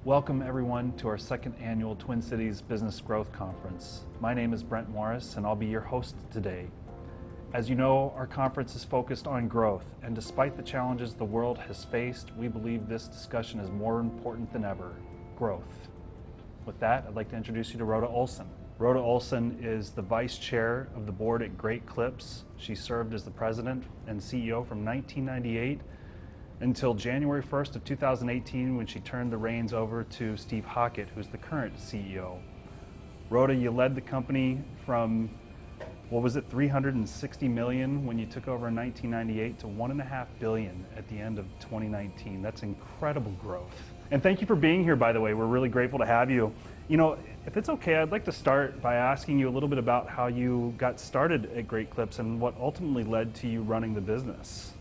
Welcome everyone to our second annual Twin Cities Business Growth Conference. My name is Brent Morris and I'll be your host today. As you know, our conference is focused on growth, and despite the challenges the world has faced, we believe this discussion is more important than ever: growth. With that, I'd like to introduce you to Rhoda Olson. Rhoda Olson is the vice chair of the board at Great Clips. She served as the president and CEO from 1998 until January 1st of 2018, when she turned the reins over to Steve Hockett, who's the current CEO. Rhoda, you led the company from, what was it, 360 million when you took over in 1998 to $1.5 billion at the end of 2019. That's incredible growth. And thank you for being here, by the way. We're really grateful to have you. You know, if it's okay, I'd like to start by asking you a little bit about how you got started at Great Clips and what ultimately led to you running the business.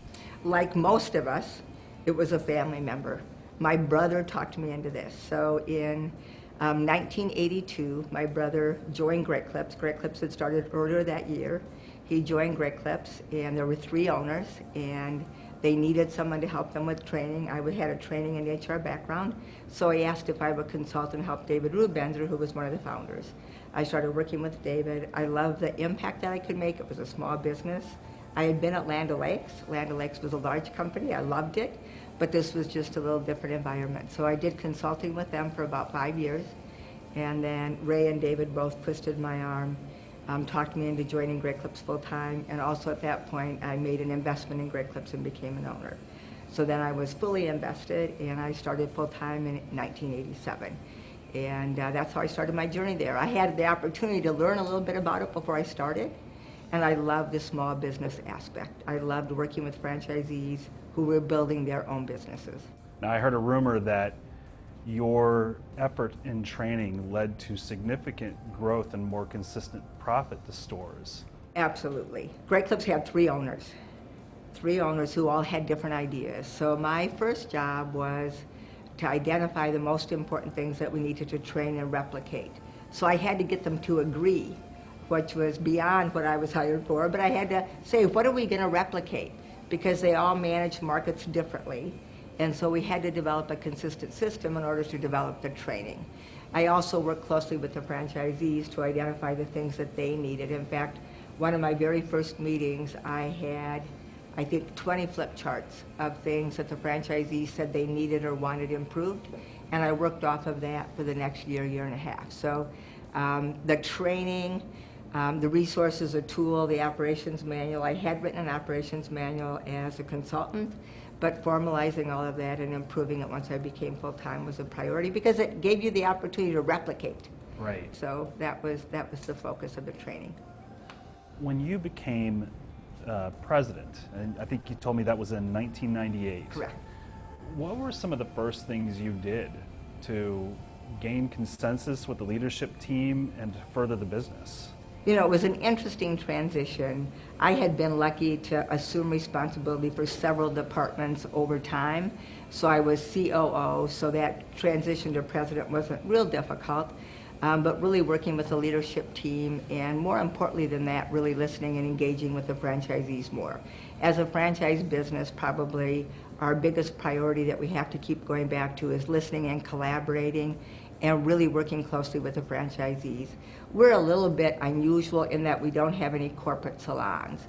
Like most of us, it was a family member. My brother talked me into this. So in 1982, my brother joined Great Clips. Great Clips had started earlier that year. He joined Great Clips, and there were 3 owners, and they needed someone to help them with training. I had a training and HR background, so I asked if I would consult and help David Rubenzer, who was one of the founders. I started working with David. I loved the impact that I could make. It was a small business. I had been at Land O'Lakes. Land O'Lakes was a large company. I loved it, but this was just a little different environment. So I did consulting with them for about 5 years, and then Ray and David both twisted my arm, talked me into joining Great Clips full-time, and also at that point I made an investment in Great Clips and became an owner. So then I was fully invested, and I started full-time in 1987. And that's how I started my journey there. I had the opportunity to learn a little bit about it before I started. And I loved the small business aspect. I loved working with franchisees who were building their own businesses. Now, I heard a rumor that your effort in training led to significant growth and more consistent profit to stores. Absolutely. Great Clips had 3 owners. 3 owners who all had different ideas. So my first job was to identify the most important things that we needed to train and replicate. So I had to get them to agree, which was beyond what I was hired for, but I had to say, what are we going to replicate? Because they all manage markets differently, and so we had to develop a consistent system in order to develop the training. I also worked closely with the franchisees to identify the things that they needed. In fact, one of my very first meetings, I had, I think, 20 flip charts of things that the franchisees said they needed or wanted improved, and I worked off of that for the next year, year and a half. So the training, the resources, a tool, the operations manual. I had written an operations manual as a consultant, but formalizing all of that and improving it once I became full-time was a priority because it gave you the opportunity to replicate. Right. So that was the focus of the training. When you became president, and I think you told me that was in 1998. Correct. What were some of the first things you did to gain consensus with the leadership team and to further the business? You know, it was an interesting transition. I had been lucky to assume responsibility for several departments over time. So I was COO, so that transition to president wasn't real difficult, but really working with the leadership team, and more importantly than that, really listening and engaging with the franchisees more. As a franchise business, probably our biggest priority that we have to keep going back to is listening and collaborating and really working closely with the franchisees. We're a little bit unusual in that we don't have any corporate salons.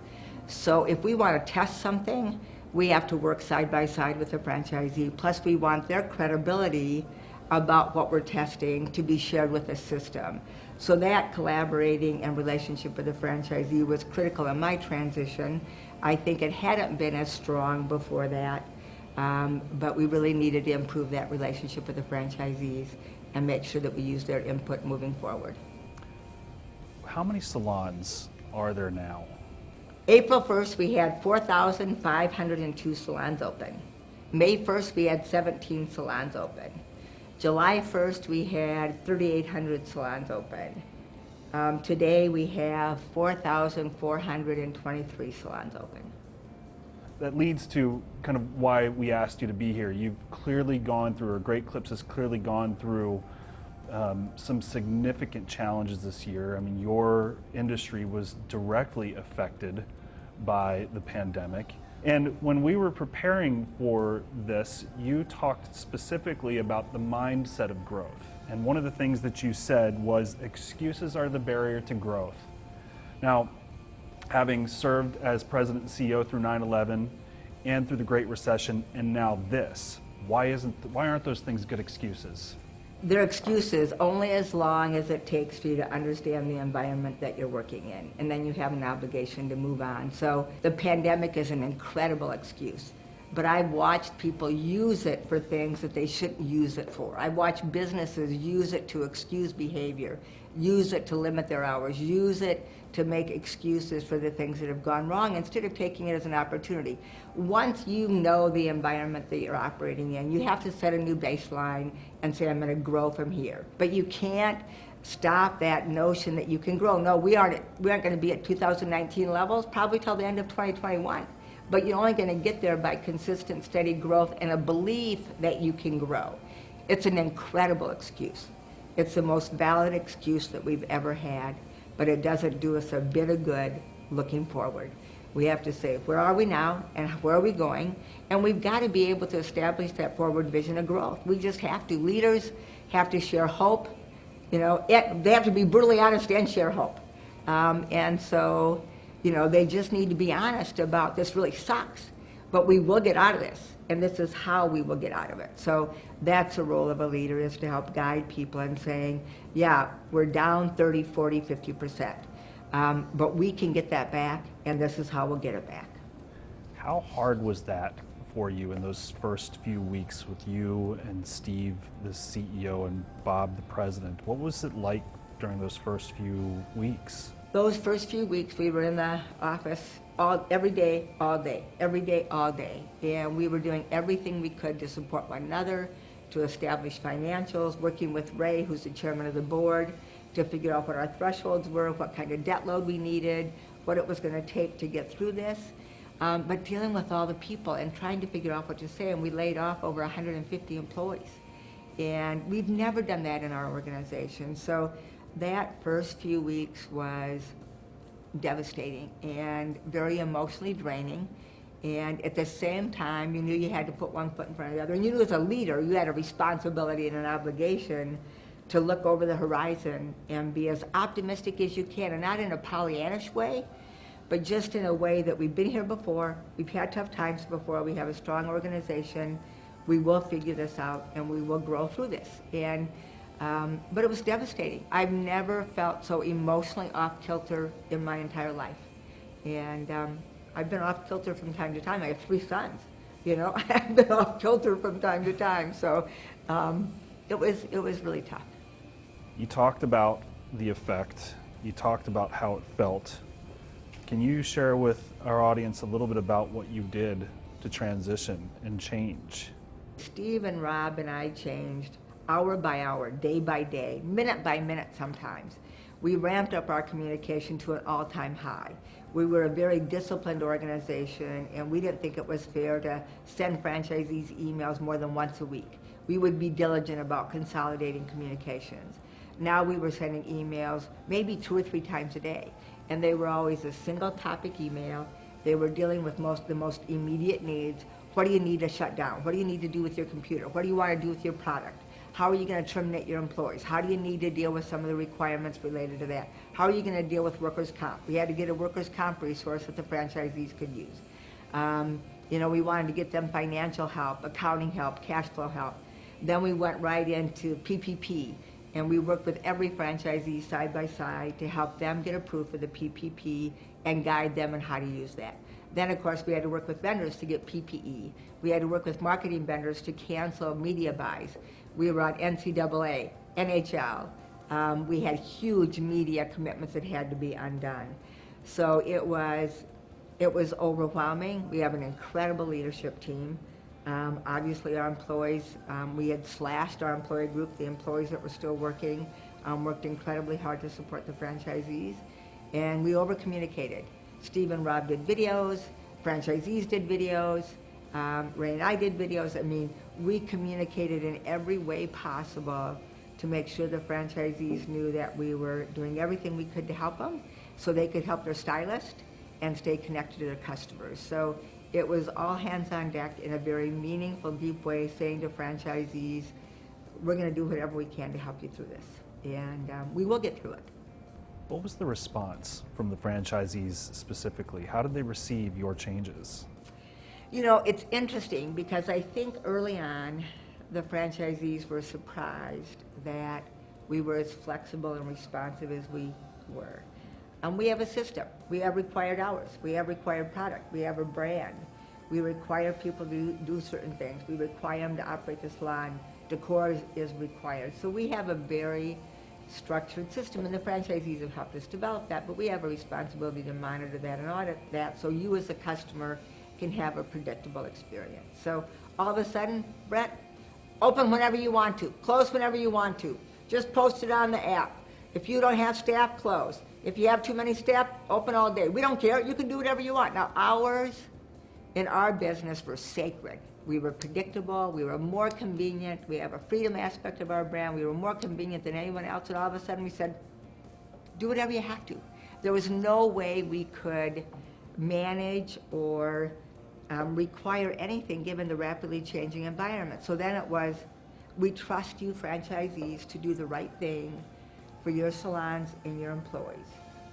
So if we want to test something, we have to work side by side with the franchisee. Plus we want their credibility about what we're testing to be shared with the system. So that collaborating and relationship with the franchisee was critical in my transition. I think it hadn't been as strong before that, but we really needed to improve that relationship with the franchisees and make sure that we use their input moving forward. How many salons are there now? April 1st, we had 4,502 salons open. May 1st, we had 17 salons open. July 1st, we had 3,800 salons open. Today, we have 4,423 salons open. That leads to kind of why we asked you to be here. You've clearly gone through, or Great Clips has clearly gone through some significant challenges this year. I mean, your industry was directly affected by the pandemic. And when we were preparing for this, you talked specifically about the mindset of growth. And one of the things that you said was excuses are the barrier to growth. Now, having served as president and CEO through 9/11 and through the Great Recession and now this, why aren't those things good excuses? They're excuses only as long as it takes for you to understand the environment that you're working in, and then you have an obligation to move on. So the pandemic is an incredible excuse, but I've watched people use it for things that they shouldn't use it for. I've watched businesses use it to excuse behavior, use it to limit their hours, use it to make excuses for the things that have gone wrong instead of taking it as an opportunity. Once you know the environment that you're operating in, you have to set a new baseline and say, I'm going to grow from here. But you can't stop that notion that you can grow. No, we aren't going to be at 2019 levels probably till the end of 2021. But you're only going to get there by consistent, steady growth and a belief that you can grow. It's an incredible excuse. It's the most valid excuse that we've ever had, but it doesn't do us a bit of good looking forward. We have to say, where are we now and where are we going? And we've got to be able to establish that forward vision of growth. We just have to. Leaders have to share hope. They have to be brutally honest and share hope. And so, they just need to be honest about this really sucks, but we will get out of this. And this is how we will get out of it. So that's the role of a leader, is to help guide people in saying, yeah, we're down 30, 40, 50%. But we can get that back, and this is how we'll get it back. How hard was that for you in those first few weeks with you and Steve, the CEO, and Bob, the president? What was it like during those first few weeks? Those first few weeks, we were in the office every day, all day, every day, all day. And we were doing everything we could to support one another, to establish financials, working with Ray, who's the chairman of the board, to figure out what our thresholds were, what kind of debt load we needed, what it was going to take to get through this. But dealing with all the people and trying to figure out what to say. And we laid off over 150 employees. And we've never done that in our organization. So that first few weeks was devastating and very emotionally draining. And at the same time, you knew you had to put one foot in front of the other. And you knew as a leader, you had a responsibility and an obligation to look over the horizon and be as optimistic as you can, and not in a Pollyannish way, but just in a way that we've been here before, we've had tough times before, we have a strong organization, we will figure this out, and we will grow through this. And but it was devastating. I've never felt so emotionally off kilter in my entire life. And I've been off kilter from time to time. I have 3 sons. I've been off kilter from time to time. So it was really tough. You talked about the effect. You talked about how it felt. Can you share with our audience a little bit about what you did to transition and change? Steve and Rob and I changed hour by hour, day by day, minute by minute sometimes. We ramped up our communication to an all-time high. We were a very disciplined organization, and we didn't think it was fair to send franchisees emails more than once a week. We would be diligent about consolidating communications. Now we were sending emails maybe 2 or 3 times a day, and they were always a single topic email. They were dealing with the most immediate needs. What do you need to shut down? What do you need to do with your computer? What do you want to do with your product? How are you going to terminate your employees? How do you need to deal with some of the requirements related to that? How are you going to deal with workers' comp? We had to get a workers' comp resource that the franchisees could use. We wanted to get them financial help, accounting help, cash flow help. Then we went right into PPP, and we worked with every franchisee side by side to help them get approved for the PPP and guide them on how to use that. Then, of course, we had to work with vendors to get PPE. We had to work with marketing vendors to cancel media buys. We were on NCAA, NHL. We had huge media commitments that had to be undone. So it was overwhelming. We have an incredible leadership team. Obviously, our employees, we had slashed our employee group. The employees that were still working worked incredibly hard to support the franchisees. And we over-communicated. Steve and Rob did videos. Franchisees did videos. Ray and I did videos. I mean, we communicated in every way possible to make sure the franchisees knew that we were doing everything we could to help them so they could help their stylist and stay connected to their customers. So it was all hands on deck in a very meaningful, deep way, saying to franchisees, we're going to do whatever we can to help you through this. And we will get through it. What was the response from the franchisees specifically? How did they receive your changes? You know, it's interesting because I think early on the franchisees were surprised that we were as flexible and responsive as we were. We have a system. We have required hours. We have required product. We have a brand. We require people to do certain things. We require them to operate the salon. Decor is required. So we have a very structured system, and the franchisees have helped us develop that, but we have a responsibility to monitor that and audit that so you as a customer can have a predictable experience. So all of a sudden, Brett, open whenever you want to, close whenever you want to. Just post it on the app. If you don't have staff, close. If you have too many staff, open all day. We don't care. You can do whatever you want. Now, hours in our business were sacred. We were predictable. We were more convenient. We have a freedom aspect of our brand. We were more convenient than anyone else. And all of a sudden we said, do whatever you have to. There was no way we could manage or require anything given the rapidly changing environment. So then it was, we trust you franchisees to do the right thing for your salons and your employees.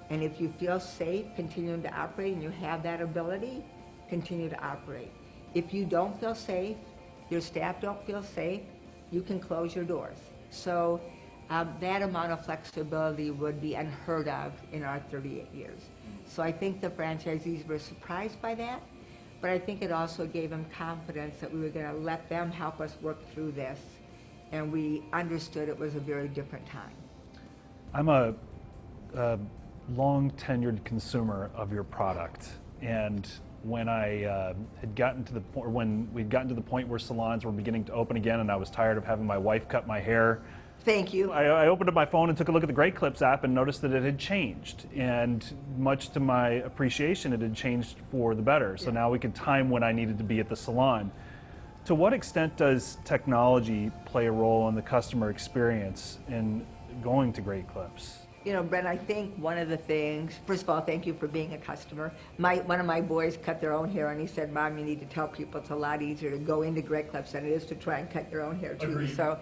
And if you feel safe continuing to operate and you have that ability, continue to operate. If you don't feel safe, your staff don't feel safe, you can close your doors. So that amount of flexibility would be unheard of in our 38 years. So I think the franchisees were surprised by that, but I think it also gave them confidence that we were going to let them help us work through this, and we understood it was a very different time. I'm a long tenured consumer of your product, and when I had gotten to the point, when we'd gotten to the point where salons were beginning to open again, and I was tired of having my wife cut my hair. Thank you. I opened up my phone and took a look at the Great Clips app and noticed that it had changed, and much to my appreciation, it had changed for the better. So now we could time when I needed to be at the salon. To what extent does technology play a role in the customer experience in going to Great Clips? You know, Brent, I think one of the things, first of all, thank you for being a customer. One of my boys cut their own hair, and he said, Mom, you need to tell people it's a lot easier to go into Great Clips than it is to try and cut your own hair, too. Agreed. So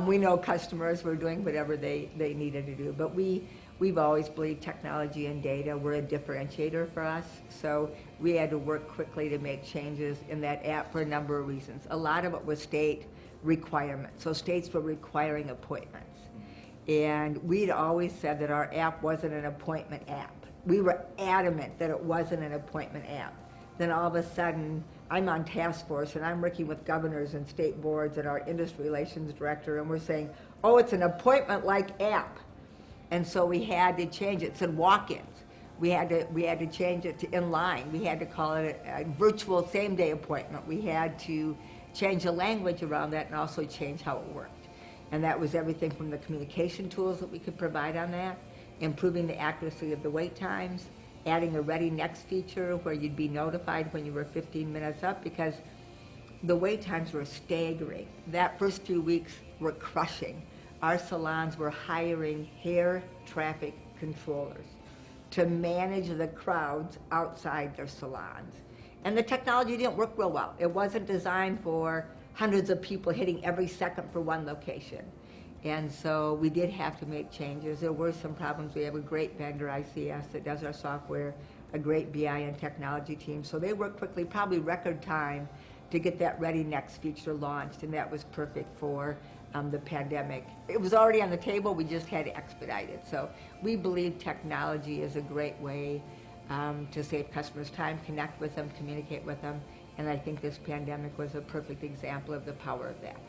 we know customers were doing whatever they needed to do. But we've always believed technology and data were a differentiator for us. So we had to work quickly to make changes in that app for a number of reasons. A lot of it was state requirements. So states were requiring appointments. And we'd always said that our app wasn't an appointment app. We were adamant that it wasn't an appointment app. Then all of a sudden, I'm on task force and I'm working with governors and state boards and our industry relations director, and we're saying, oh, it's an appointment-like app. And so we had to change it. It said walk-ins. We had to change it to in-line. We had to call it a virtual same-day appointment. We had to change the language around that and also change how it worked. And that was everything from the communication tools that we could provide on that, improving the accuracy of the wait times, adding a Ready Next feature where you'd be notified when you were 15 minutes up, because the wait times were staggering. That first few weeks were crushing. Our salons were hiring hair traffic controllers to manage the crowds outside their salons. And the technology didn't work real well. It wasn't designed for hundreds of people hitting every second for one location. And so we did have to make changes. There were some problems. We have a great vendor, ICS, that does our software, a great BI and technology team. So they worked quickly, probably record time, to get that Ready Next feature launched, and that was perfect for the pandemic. It was already on the table, we just had to expedite it. So we believe technology is a great way to save customers time, connect with them, communicate with them. And I think this pandemic was a perfect example of the power of that.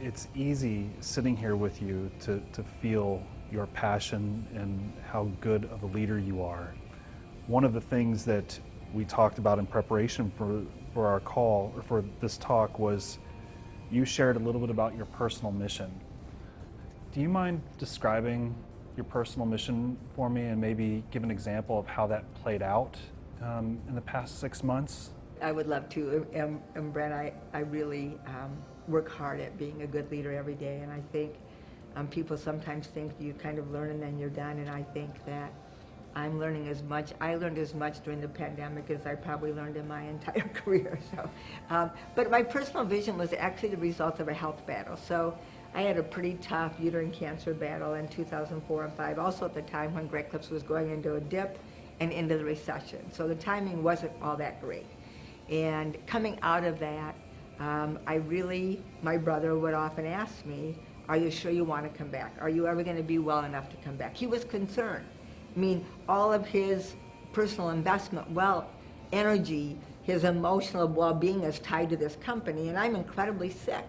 It's easy sitting here with you to feel your passion and how good of a leader you are. One of the things that we talked about in preparation for our call, or for this talk, was you shared a little bit about your personal mission. Do you mind describing your personal mission for me and maybe give an example of how that played out in the past 6 months? I would love to. And Brent, I really work hard at being a good leader every day. And I think people sometimes think you kind of learn and then you're done. And I think that I'm learning as much. I learned as much during the pandemic as I probably learned in my entire career. But my personal vision was actually the result of a health battle. So I had a pretty tough uterine cancer battle in 2004 and 5, also at the time when Great Clips was going into a dip and into the recession. So the timing wasn't all that great. And coming out of that, my brother would often ask me, are you sure you want to come back? Are you ever going to be well enough to come back? He was concerned. I mean, all of his personal investment, wealth, energy, his emotional well-being is tied to this company, and I'm incredibly sick.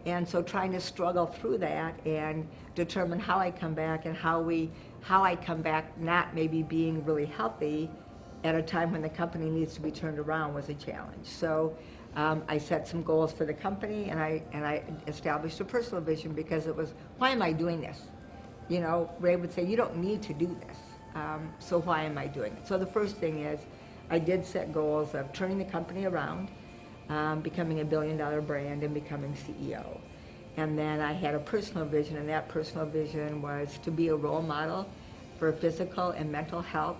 And so trying to struggle through that and determine how I come back and how I come back not maybe being really healthy at a time when the company needs to be turned around was a challenge. So I set some goals for the company, and I established a personal vision, because it was, why am I doing this? You know, Ray would say, you don't need to do this. So why am I doing it? So the first thing is, I did set goals of turning the company around, becoming a billion-dollar brand, and becoming CEO. And then I had a personal vision, and that personal vision was to be a role model for physical and mental health,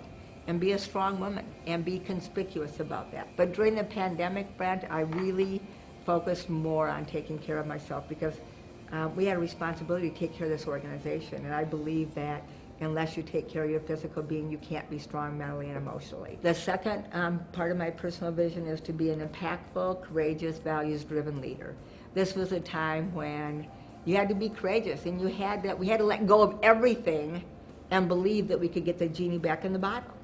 and be a strong woman, and be conspicuous about that. But during the pandemic, Brent, I really focused more on taking care of myself, because we had a responsibility to take care of this organization, and I believe that unless you take care of your physical being, you can't be strong mentally and emotionally. The second part of my personal vision is to be an impactful, courageous, values-driven leader. This was a time when you had to be courageous, and we had to let go of everything and believe that we could get the genie back in the bottle.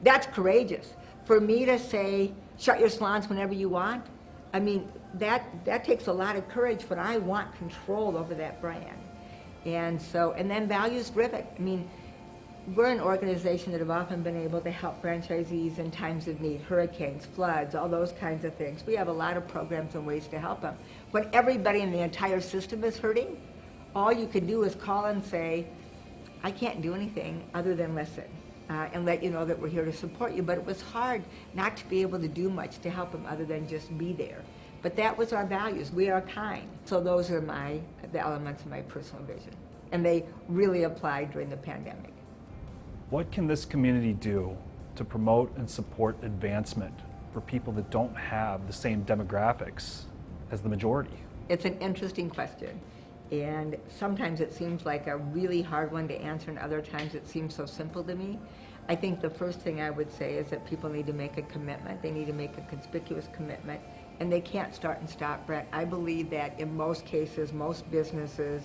That's courageous. For me to say, shut your salons whenever you want, I mean, that takes a lot of courage, but I want control over that brand. And then values driven. I mean, we're an organization that have often been able to help franchisees in times of need, hurricanes, floods, all those kinds of things. We have a lot of programs and ways to help them. When everybody in the entire system is hurting, all you can do is call and say, I can't do anything other than listen. And let you know that we're here to support you. But it was hard not to be able to do much to help them other than just be there. But that was our values. We are kind. So those are the elements of my personal vision. And they really applied during the pandemic. What can this community do to promote and support advancement for people that don't have the same demographics as the majority? It's an interesting question. And sometimes it seems like a really hard one to answer, and other times it seems so simple to me. I think the first thing I would say is that people need to make a commitment. They need to make a conspicuous commitment, and they can't start and stop, Brett. I believe that in most cases, most businesses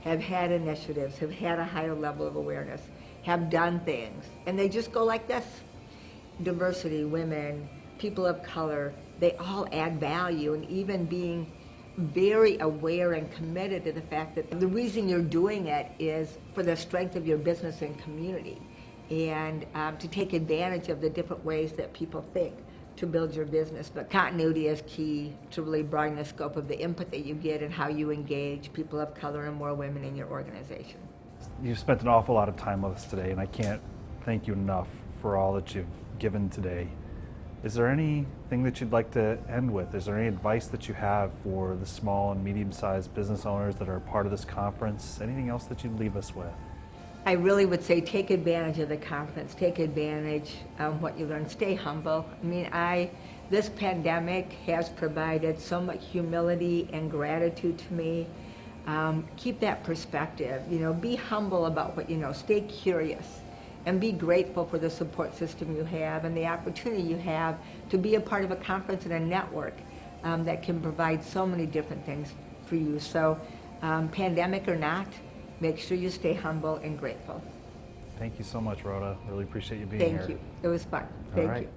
have had initiatives, have had a higher level of awareness, have done things, and they just go like this. Diversity, women, people of color, they all add value, and even being very aware and committed to the fact that the reason you're doing it is for the strength of your business and community, and to take advantage of the different ways that people think to build your business. But continuity is key to really broaden the scope of the input that you get and how you engage people of color and more women in your organization. You've spent an awful lot of time with us today, and I can't thank you enough for all that you've given today. Is there anything that you'd like to end with? Is there any advice that you have for the small and medium-sized business owners that are a part of this conference? Anything else that you'd leave us with? I really would say take advantage of the conference, take advantage of what you learn, stay humble. I mean, this pandemic has provided so much humility and gratitude to me. Keep that perspective, be humble about what you know, stay curious, and be grateful for the support system you have and the opportunity you have to be a part of a conference and a network that can provide so many different things for you. So pandemic or not, make sure you stay humble and grateful. Thank you so much, Rhoda. Really appreciate you being here. Thank you. It was fun. Thank you.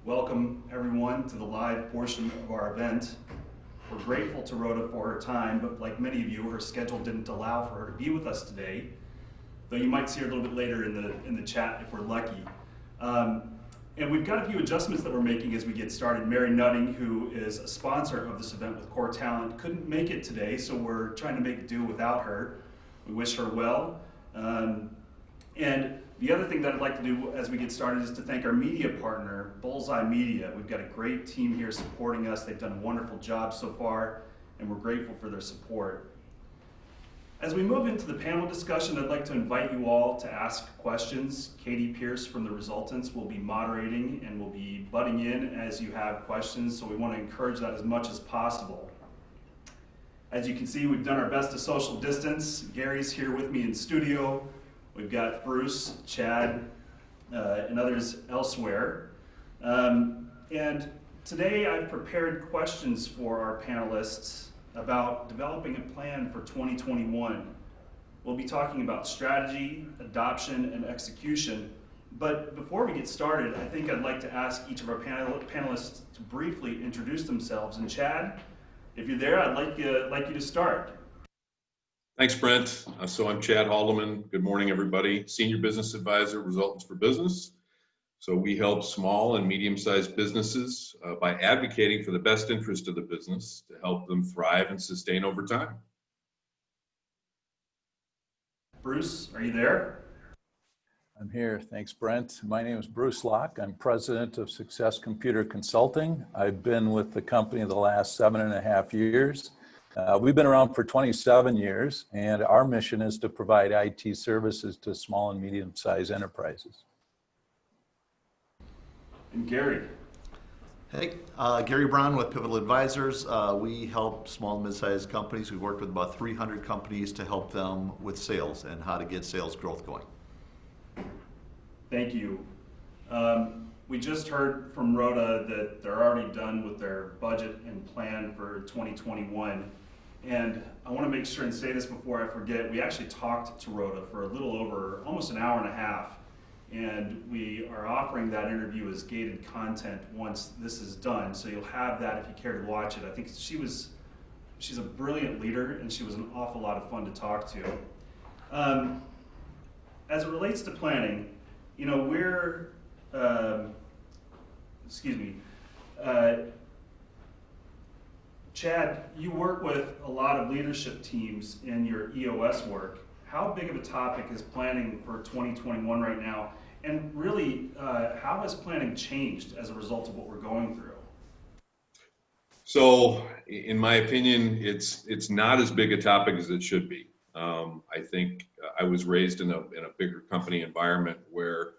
Welcome, everyone, to the live portion of our event. We're grateful to Rhoda for her time, but like many of you, her schedule didn't allow for her to be with us today, though you might see her a little bit later in the chat if we're lucky. And we've got a few adjustments that we're making as we get started. Mary Nutting, who is a sponsor of this event with Core Talent, couldn't make it today, so we're trying to make do without her. We wish her well. And the other thing that I'd like to do as we get started is to thank our media partner, Bullseye Media. We've got a great team here supporting us. They've done a wonderful job so far, and we're grateful for their support. As we move into the panel discussion, I'd like to invite you all to ask questions. Katie Pierce from the Resultants will be moderating and will be butting in as you have questions, so we want to encourage that as much as possible. As you can see, we've done our best to social distance. Gary's here with me in studio. We've got Bruce, Chad, and others elsewhere. And today I've prepared questions for our panelists about developing a plan for 2021. We'll be talking about strategy, adoption, and execution. But before we get started, I think I'd like to ask each of our panelists to briefly introduce themselves. And Chad, if you're there, I'd like you to start. Thanks, Brent. So I'm Chad Haldeman. Good morning, everybody. Senior Business Advisor, Resultants for Business. So we help small and medium-sized businesses by advocating for the best interest of the business to help them thrive and sustain over time. Bruce, are you there? I'm here. Thanks, Brent. My name is Bruce Locke. I'm president of Success Computer Consulting. I've been with the company the last 7.5 years. We've been around for 27 years, and our mission is to provide IT services to small and medium-sized enterprises. And Gary. Hey, Gary Brown with Pivotal Advisors. We help small and mid-sized companies. We worked with about 300 companies to help them with sales and how to get sales growth going. Thank you. We just heard from Rhoda that they're already done with their budget and plan for 2021. And I want to make sure and say this before I forget. We actually talked to Rhoda for a little over almost an hour and a half. And we are offering that interview as gated content once this is done. So you'll have that if you care to watch it. I think she's a brilliant leader, and she was an awful lot of fun to talk to. As it relates to planning, you know, Chad, you work with a lot of leadership teams in your EOS work. How big of a topic is planning for 2021 right now? And really, how has planning changed as a result of what we're going through? So, in my opinion, it's not as big a topic as it should be. I think I was raised in a bigger company environment where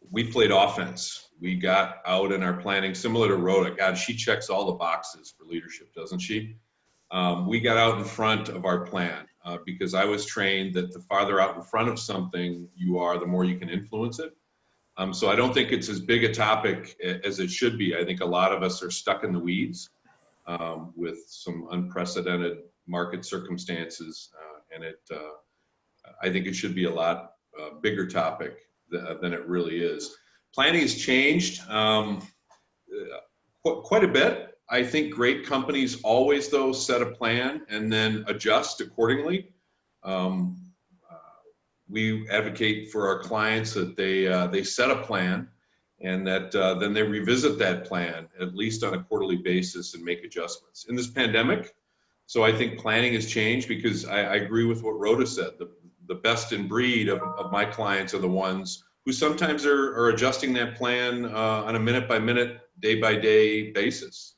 we played offense. We got out in our planning, similar to Rhoda. God, she checks all the boxes for leadership, doesn't she? We got out in front of our plan because I was trained that the farther out in front of something you are, the more you can influence it. So I don't think it's as big a topic as it should be. I think a lot of us are stuck in the weeds with some unprecedented market circumstances, and I think it should be a lot bigger topic than it really is. Planning has changed quite a bit. I think great companies always, though, set a plan and then adjust accordingly. We advocate for our clients that they set a plan and that then they revisit that plan at least on a quarterly basis and make adjustments. In this pandemic, so I think planning has changed because I agree with what Rhoda said. The best in breed of my clients are the ones who sometimes are adjusting that plan on a minute-by-minute, day-by-day basis.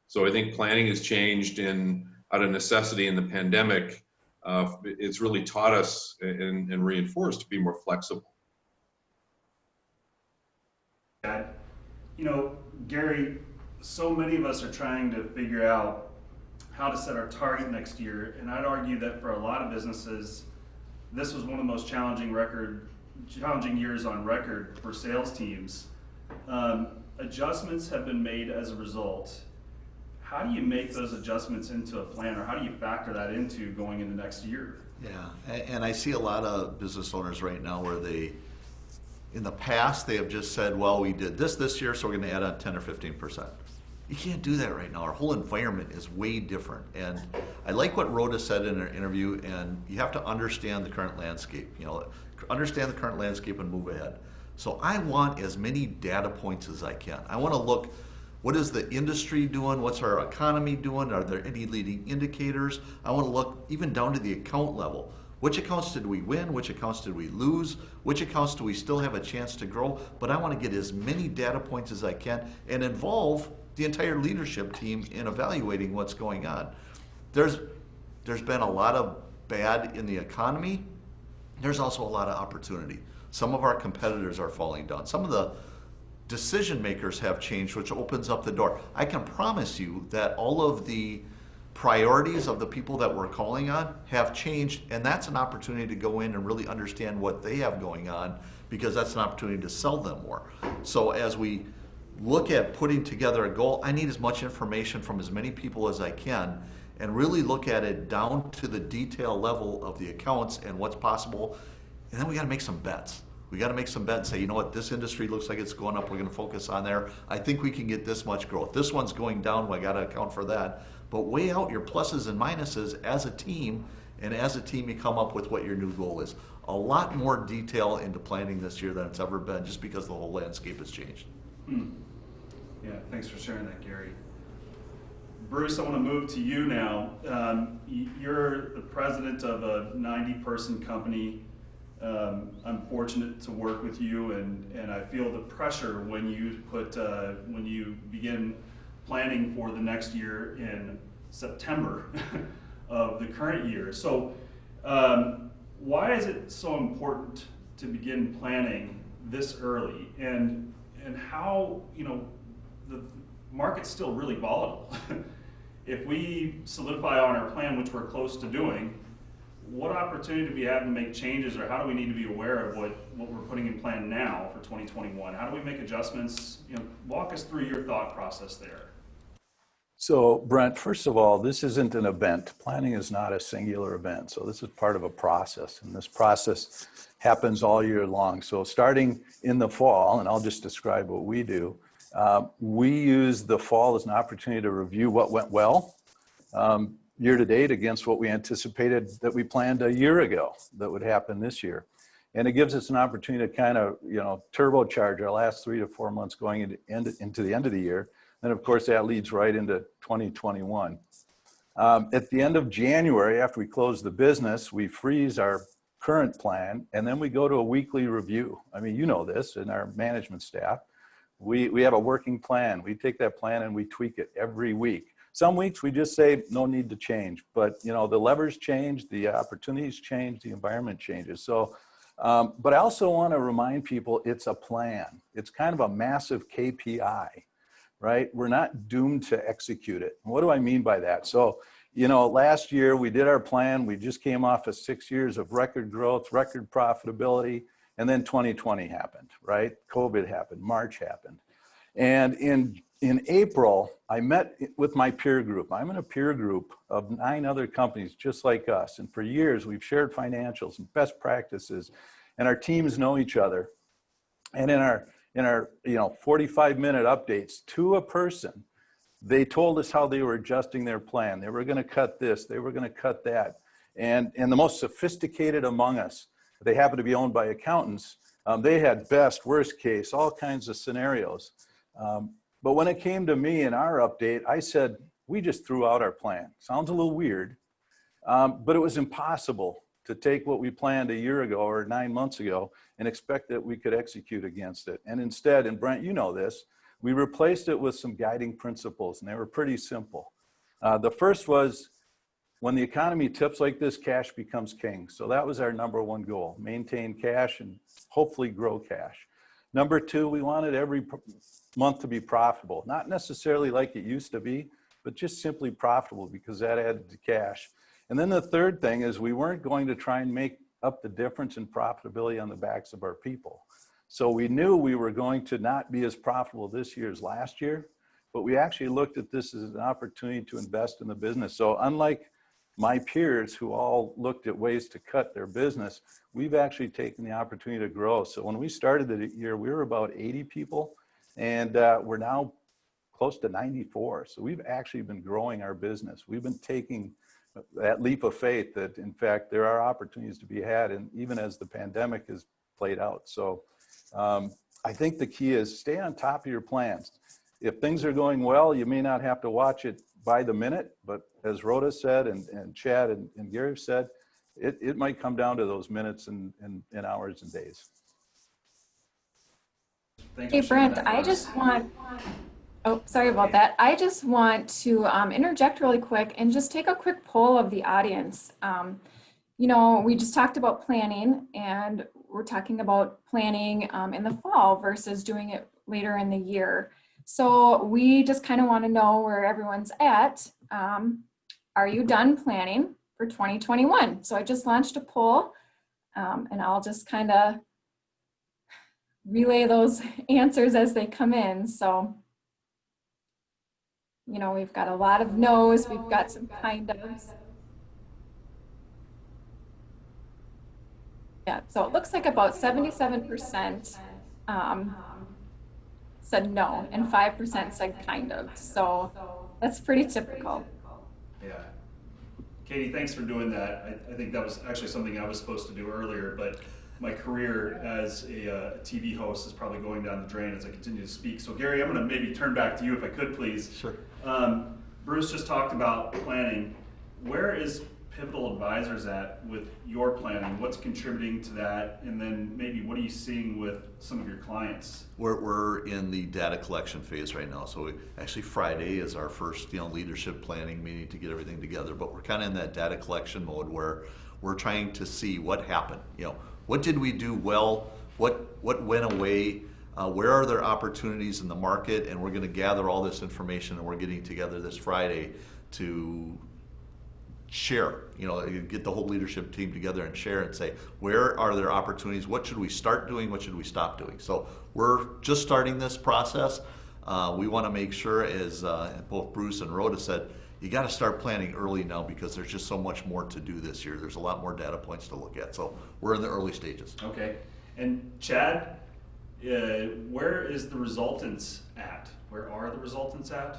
So I think planning has changed out of necessity in the pandemic. It's really taught us and reinforced to be more flexible. You know, Gary, so many of us are trying to figure out how to set our target next year, and I'd argue that for a lot of businesses, this was one of the most challenging years on record for sales teams. Adjustments have been made as a result. How do you make those adjustments into a plan, or how do you factor that into going into next year? Yeah, and I see a lot of business owners right now where in the past, they have just said, well, we did this year, so we're going to add on 10 or 15%. You can't do that right now. Our whole environment is way different. And I like what Rhoda said in her interview, and you have to understand the current landscape. You know, understand the current landscape and move ahead. So I want as many data points as I can. I want to look, what is the industry doing? What's our economy doing? Are there any leading indicators? I want to look even down to the account level. Which accounts did we win? Which accounts did we lose? Which accounts do we still have a chance to grow? But I want to get as many data points as I can and involve the entire leadership team in evaluating what's going on. There's been a lot of bad in the economy, there's also a lot of opportunity. Some of our competitors are falling down. Some of the decision makers have changed, which opens up the door. I can promise you that all of the priorities of the people that we're calling on have changed, and that's an opportunity to go in and really understand what they have going on, because that's an opportunity to sell them more. So as we look at putting together a goal, I need as much information from as many people as I can and really look at it down to the detail level of the accounts and what's possible. And then we got to make some bets. We got to make some bets and say, you know what, this industry looks like it's going up. We're going to focus on there. I think we can get this much growth. This one's going down. We got to account for that. But weigh out your pluses and minuses as a team, and as a team you come up with what your new goal is. A lot more detail into planning this year than it's ever been, just because the whole landscape has changed. Yeah, thanks for sharing that, Gary. Bruce, I want to move to you now. You're the president of a 90-person company. I'm fortunate to work with you, and I feel the pressure when you begin planning for the next year in September of the current year. So why is it so important to begin planning this early, and how, the market's still really volatile. If we solidify on our plan, which we're close to doing, what opportunity do we have to make changes, or how do we need to be aware of what we're putting in plan now for 2021? How do we make adjustments? Walk us through your thought process there. So Brent, first of all, this isn't an event. Planning is not a singular event. So this is part of a process, and this process happens all year long. So starting in the fall, and I'll just describe what we do, we use the fall as an opportunity to review what went well year to date against what we anticipated that we planned a year ago that would happen this year. And it gives us an opportunity to kind of, turbocharge our last 3 to 4 months going into the end of the year. And of course, that leads right into 2021. At the end of January, after we close the business, we freeze our current plan, and then we go to a weekly review. I mean, you know this in our management staff. We have a working plan. We take that plan and we tweak it every week. Some weeks we just say, no need to change, but the levers change, the opportunities change, the environment changes. So, but I also want to remind people it's a plan. It's kind of a massive KPI, right? We're not doomed to execute it. What do I mean by that? So, last year we did our plan. We just came off of 6 years of record growth, record profitability, and then 2020 happened, right? COVID happened, March happened. And in April, I met with my peer group. I'm in a peer group of 9 other companies just like us. And for years, we've shared financials and best practices, and our teams know each other. And in our 45-minute updates to a person, they told us how they were adjusting their plan. They were going to cut this, they were going to cut that. And the most sophisticated among us, they happen to be owned by accountants, they had best, worst case, all kinds of scenarios. But when it came to me in our update, I said, we just threw out our plan. Sounds a little weird, but it was impossible to take what we planned a year ago or 9 months ago and expect that we could execute against it. And instead, and Brent, you know this, we replaced it with some guiding principles, and they were pretty simple. The first was, when the economy tips like this, cash becomes king. So that was our number one goal, maintain cash and hopefully grow cash. Number 2, we wanted every month to be profitable, not necessarily like it used to be, but just simply profitable, because that added to cash. And then the third thing is, we weren't going to try and make up the difference in profitability on the backs of our people. So we knew we were going to not be as profitable this year as last year, but we actually looked at this as an opportunity to invest in the business. So unlike my peers who all looked at ways to cut their business, we've actually taken the opportunity to grow. So when we started the year, we were about 80 people, and we're now close to 94. So we've actually been growing our business. We've been taking that leap of faith that, in fact, there are opportunities to be had, and even as the pandemic has played out. So I think the key is stay on top of your plans. If things are going well, you may not have to watch it by the minute, but as Rhoda said, and Chad and Gary said, it might come down to those minutes and hours and days. Hey, Brent, I just want, oh, sorry about that. I just want to interject really quick and just take a quick poll of the audience. you know, we just talked about planning, and we're talking about planning in the fall versus doing it later in the year. So we just kind of want to know where everyone's at. Are you done planning for 2021? So I just launched a poll, and I'll just kind of relay those answers as they come in. So, you know, we've got a lot of no's, we've got some kind ofs. Yeah, so it looks like about 77% said no, and 5% said kind of. So that's pretty typical. Yeah. Katie, thanks for doing that. I think that was actually something I was supposed to do earlier, but my career as a TV host is probably going down the drain as I continue to speak. So Gary, I'm going to maybe turn back to you if I could, please. Sure. Bruce just talked about planning. Where is Pivotal Advisors at with your planning? What's contributing to that? And then maybe what are you seeing with some of your clients? We're in the data collection phase right now. So actually Friday is our first leadership planning meeting to get everything together. But we're kind of in that data collection mode where we're trying to see what happened. What did we do well? What went away? Where are there opportunities in the market? And we're going to gather all this information, and we're getting together this Friday to share, get the whole leadership team together and share and say, where are there opportunities? What should we start doing? What should we stop doing? So we're just starting this process. We want to make sure, as both Bruce and Rhoda said, you got to start planning early now because there's just so much more to do this year. There's a lot more data points to look at. So we're in the early stages. Okay. And Chad, where is the resultants at? Where are the resultants at?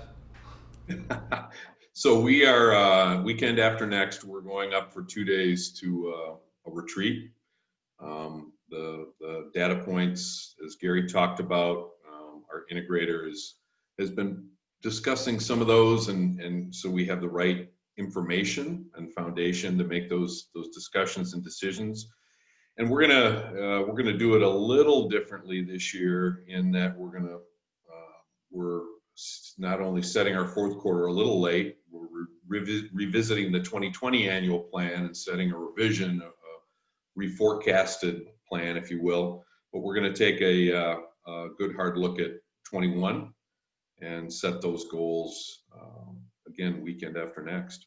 So we are, weekend after next, we're going up for 2 days to a retreat. The data points, as Gary talked about, our integrator has been discussing some of those, and so we have the right information and foundation to make those discussions and decisions. And we're gonna do it a little differently this year in that we're not only setting our fourth quarter a little late, we're revisiting the 2020 annual plan and setting a revision, a reforecasted plan, if you will. But we're going to take a good hard look at 21 and set those goals again weekend after next.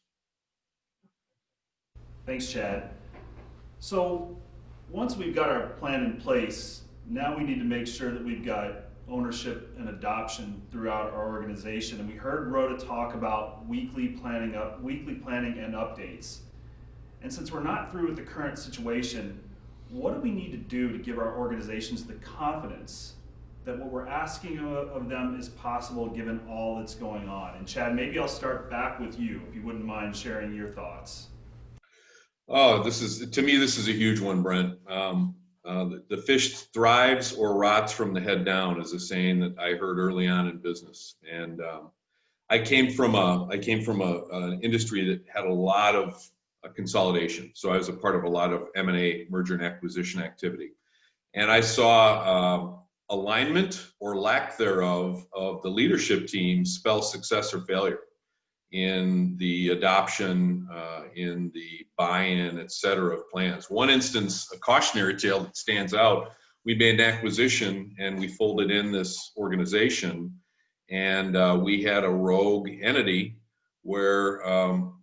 Thanks, Chad. So once we've got our plan in place, now we need to make sure that we've got ownership and adoption throughout our organization. And we heard Rhoda talk about weekly planning and updates. And since we're not through with the current situation, what do we need to do to give our organizations the confidence that what we're asking of them is possible given all that's going on? And Chad, maybe I'll start back with you, if you wouldn't mind sharing your thoughts. Oh, to me, this is a huge one, Brent. The fish thrives or rots from the head down is a saying that I heard early on in business. And I came from an industry that had a lot of consolidation. So I was a part of a lot of M&A, merger and acquisition activity. And I saw alignment or lack thereof of the leadership team spell success or failure in the adoption, in the buy-in, et cetera, of plans. One instance, a cautionary tale that stands out, we made an acquisition and we folded in this organization, and we had a rogue entity where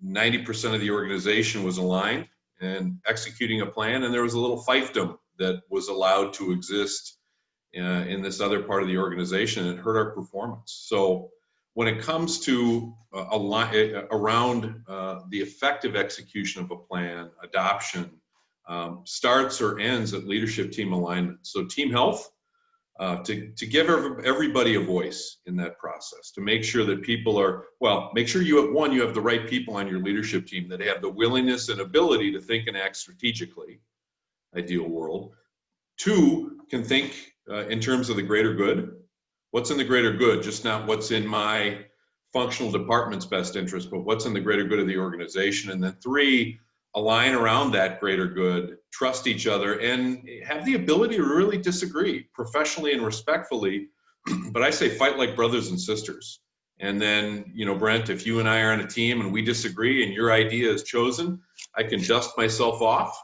90% of the organization was aligned and executing a plan, and there was a little fiefdom that was allowed to exist in this other part of the organization. It hurt our performance. So when it comes to around the effective execution of a plan, adoption starts or ends at leadership team alignment. So team health, to give everybody a voice in that process, to make sure that people are, make sure you have the right people on your leadership team that have the willingness and ability to think and act strategically, ideal world. 2, can think in terms of the greater good. What's in the greater good, just not what's in my functional department's best interest, but what's in the greater good of the organization. And then 3, align around that greater good, trust each other, and have the ability to really disagree professionally and respectfully. But I say fight like brothers and sisters. And then, Brent, if you and I are on a team and we disagree and your idea is chosen, I can dust myself off,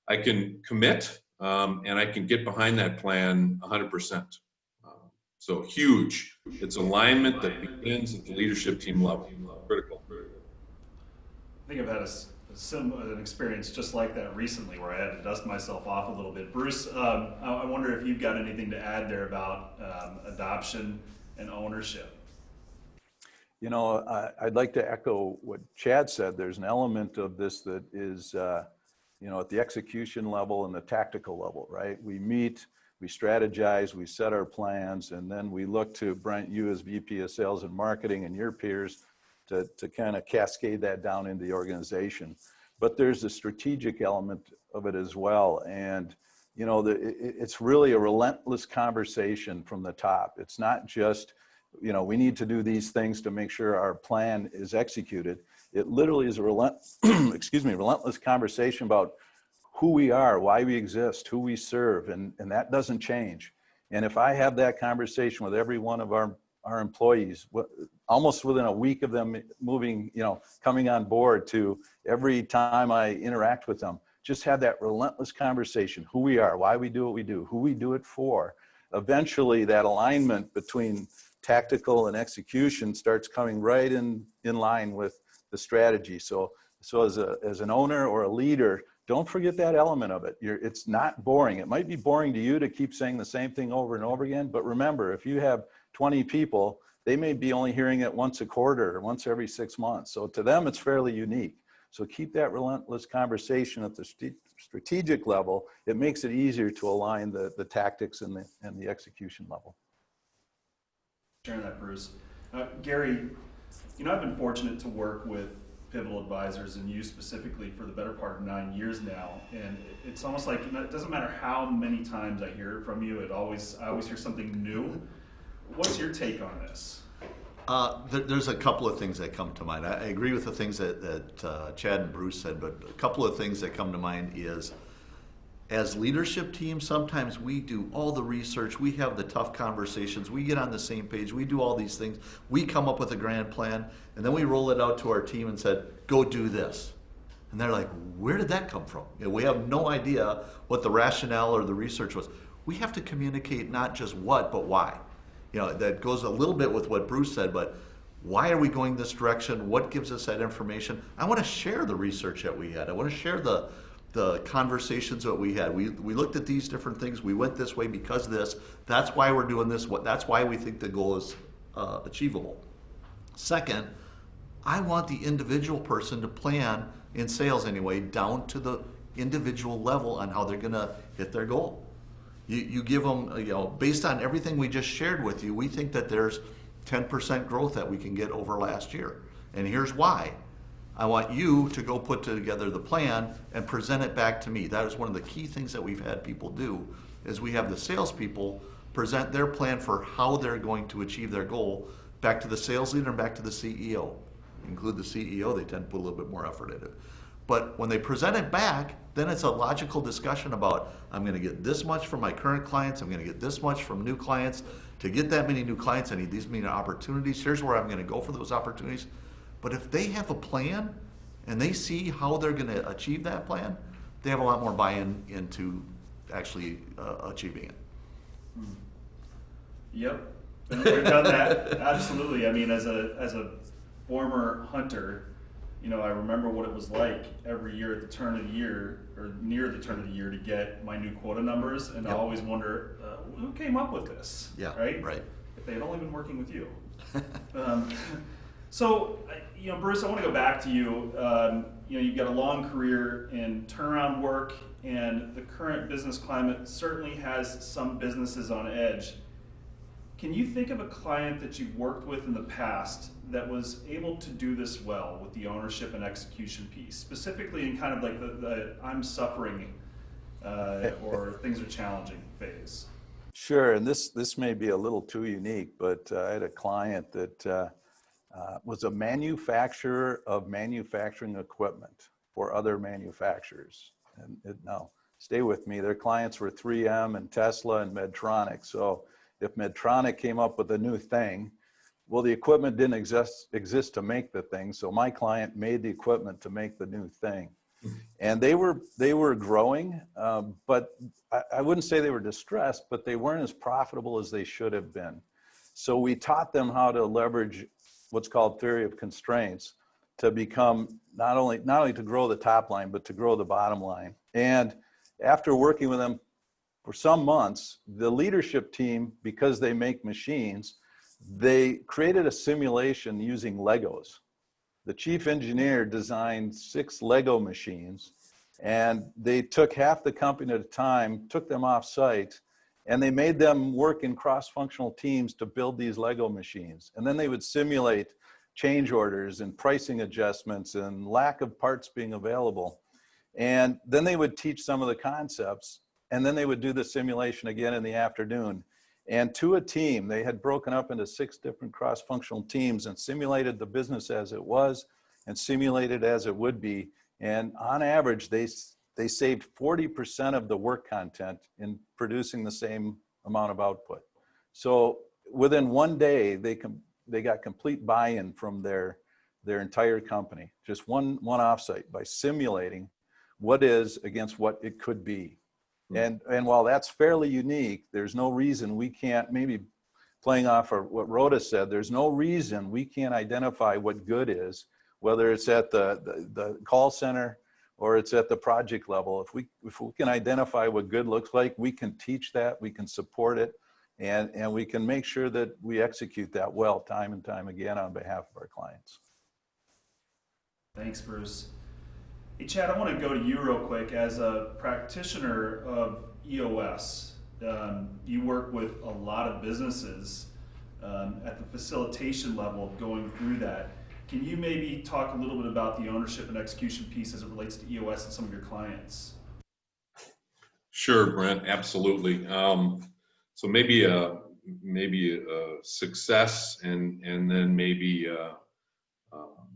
I can commit, and I can get behind that plan 100%. So huge. It's alignment that begins at the leadership team level. Critical. I think I've had an experience just like that recently where I had to dust myself off a little bit. Bruce, I wonder if you've got anything to add there about adoption and ownership. You know, I'd like to echo what Chad said. There's an element of this that is, you know, at the execution level and the tactical level, right? We meet, we strategize, we set our plans, and then we look to Brent, you as VP of Sales and Marketing, and your peers to kind of cascade that down into the organization. But there's a strategic element of it as well. And, you know, it's really a relentless conversation from the top. It's not just, you know, we need to do these things to make sure our plan is executed. It literally is a relentless conversation about who we are, why we exist, who we serve, and that doesn't change. And if I have that conversation with every one of our employees, almost within a week of them moving, you know, coming on board to every time I interact with them, just have that relentless conversation, who we are, why we do what we do, who we do it for. Eventually that alignment between tactical and execution starts coming right in line with the strategy. So as an owner or a leader, don't forget that element of it. It's not boring. It might be boring to you to keep saying the same thing over and over again, but remember, if you have 20 people, they may be only hearing it once a quarter or once every 6 months. So to them, it's fairly unique. So keep that relentless conversation at the strategic level. It makes it easier to align the tactics and the execution level. Sharing that, Bruce. Gary, you know, I've been fortunate to work with Pivotal Advisors and you specifically for the better part of 9 years now, and it's almost like it doesn't matter how many times I hear it from you, I always hear something new. What's your take on this? There's a couple of things that come to mind. I agree with the things that Chad and Bruce said, but a couple of things that come to mind is, as leadership teams, sometimes we do all the research, we have the tough conversations, we get on the same page, we do all these things, we come up with a grand plan, and then we roll it out to our team and said, go do this. And they're like, where did that come from? You know, we have no idea what the rationale or the research was. We have to communicate not just what, but why. You know, that goes a little bit with what Bruce said, but why are we going this direction? What gives us that information? I want to share the research that we had. I want to share the conversations that we had. We looked at these different things. We went this way because of this. That's why we're doing this. That's why we think the goal is achievable. Second, I want the individual person to plan, in sales anyway, down to the individual level on how they're going to hit their goal. You give them, you know, based on everything we just shared with you, we think that there's 10% growth that we can get over last year. And here's why. I want you to go put together the plan and present it back to me. That is one of the key things that we've had people do, is we have the salespeople present their plan for how they're going to achieve their goal back to the sales leader and back to the CEO. Include the CEO, they tend to put a little bit more effort into it. But when they present it back, then it's a logical discussion about, I'm going to get this much from my current clients, I'm going to get this much from new clients. To get that many new clients, I need these many opportunities. Here's where I'm going to go for those opportunities. But if they have a plan and they see how they're going to achieve that plan, they have a lot more buy-in into actually achieving it. Yep, we've done that. Absolutely. I mean, as a former hunter, you know, I remember what it was like every year at the turn of the year, or near the turn of the year, to get my new quota numbers, and I always wonder, who came up with this? Yeah, right. If they had only been working with you. So, you know, Bruce, I want to go back to you. You know, you've got a long career in turnaround work, and the current business climate certainly has some businesses on edge. Can you think of a client that you've worked with in the past that was able to do this well with the ownership and execution piece, specifically in kind of like the I'm suffering or things are challenging phase? Sure, and this may be a little too unique, but I had a client that was a manufacturer of manufacturing equipment for other manufacturers. And now, stay with me, their clients were 3M and Tesla and Medtronic. So if Medtronic came up with a new thing, well, the equipment didn't exist to make the thing. So my client made the equipment to make the new thing. And they were growing, but I wouldn't say they were distressed, but they weren't as profitable as they should have been. So we taught them how to leverage what's called theory of constraints to become not only to grow the top line, but to grow the bottom line. And after working with them for some months, the leadership team, because they make machines, they created a simulation using Legos. The chief engineer designed 6 Lego machines, and they took half the company at a time, took them off site, and they made them work in cross-functional teams to build these Lego machines. And then they would simulate change orders and pricing adjustments and lack of parts being available. And then they would teach some of the concepts, and then they would do the simulation again in the afternoon. And to a team, they had broken up into 6 different cross-functional teams and simulated the business as it was and simulated as it would be. And on average, they saved 40% of the work content in producing the same amount of output. So within one day, they got complete buy-in from their entire company, just one offsite, by simulating what is against what it could be. And while that's fairly unique, there's no reason we can't, maybe playing off of what Rhoda said, there's no reason we can't identify what good is, whether it's at the call center or it's at the project level. If we can identify what good looks like, we can teach that, we can support it, and we can make sure that we execute that well time and time again on behalf of our clients. Thanks, Bruce. Hey, Chad, I want to go to you real quick. As a practitioner of EOS, you work with a lot of businesses at the facilitation level of going through that. Can you maybe talk a little bit about the ownership and execution piece as it relates to EOS and some of your clients? Sure, Brent, absolutely. So maybe a success and then maybe